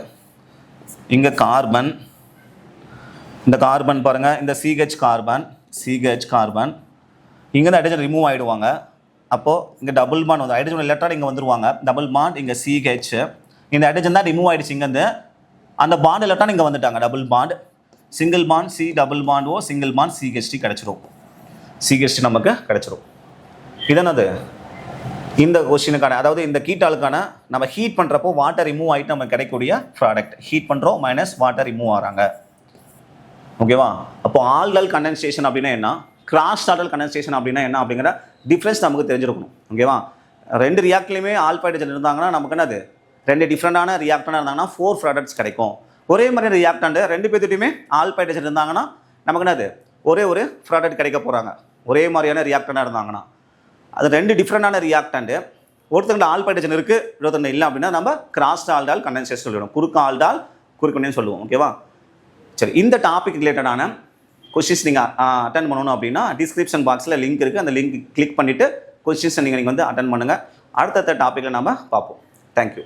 S1: இங்கே கார்பன், இந்த கார்பன் பாருங்கள், இந்த CH கார்பன், இங்கே தான் ஹைட்ரஜன் ரிமூவ் ஆகிடுவாங்க. அப்போது இங்கே டபுள் பாண்ட் வந்து ஹைட்ரஜன் எலக்ட்ரான் இங்கே வந்துடுவாங்க. டபுள் பாண்ட் இங்கே CH, இந்த ஹைட்ரஜன் தான் ரிமூவ் ஆகிடுச்சு. இங்கேருந்து அந்த பாண்ட் எலக்ட்ரான் இங்கே வந்துட்டாங்க. Double bond single bond C double bond O single bond CH3 கிடச்சிரும். CH3 நமக்கு கிடச்சிரும். இதனது இந்த கொஸ்டினுக்கான, அதாவது இந்த கீட்டாலுக்கான நம்ம ஹீட் பண்ணுறப்போ வாட்டர் ரிமூவ் ஆகிட்டு நமக்கு கிடைக்கக்கூடிய ப்ராடக்ட். ஹீட் பண்ணுறோம் மைனஸ் வாட்டர் ரிமூவ் ஆகிறாங்க. ஓகேவா? அப்போ ஆல்டல் கண்டென்சேஷன் அப்படின்னா என்ன, கிராஸ் ஆல்டல் கண்டென்சேஷன் அப்படின்னா என்ன அப்படிங்கிற டிஃப்ரென்ஸ் நமக்கு தெரிஞ்சிருக்கணும். ஓகேவா? 2 ரியாக்ட்லையுமே ஆல்பா ஹைட்ரஜன் இருந்தாங்கன்னா நமக்கு என்னது, 2 டிஃப்ரெண்டான ரியாக்டனாக இருந்தாங்கன்னா 4 ப்ராடக்ட்ஸ் கிடைக்கும். ஒரே மாதிரி ரியாக்டண்ட் 2 பேர்த்துட்டையுமே ஆல்பா ஹைட்ரஜன் இருந்தாங்கன்னா நமக்கு என்னது, ஒரே ஒரு ப்ராடக்ட் கிடைக்க போகிறாங்க. ஒரே மாதிரியான ரியாக்டனாக இருந்தாங்கன்னா அது 2 டிஃப்ரெண்டான ரியாக்டண்ட். ஒருத்தங்க ஆல்பா ஹைட்ரஜன் இருக்குது, இன்னொருத்தங்க இல்லை அப்படின்னா நம்ம கிராஸ் ஆல்டால் கண்டென்சேஷன் சொல்லிவிடும். குறுக்க ஆல்டால் குறுக்கணும்னு சொல்லுவோம். ஓகேவா? சரி, இந்த டாபிக் ரிலேட்டடான கொஸ்டின்ஸ் நீங்கள் அட்டன் பண்ணணும் அப்படின்னா டிஸ்கிரிப்ஷன் பாக்ஸில் லிங்க் இருக்குது. அந்த லிங்க் கிளிக் பண்ணிவிட்டு கொஸ்டின்ஸை நீங்கள் வந்து அட்டன் பண்ணுங்கள். அடுத்தடுத்த டாப்பிக்கில் நம்ம பார்ப்போம். தேங்க்யூ.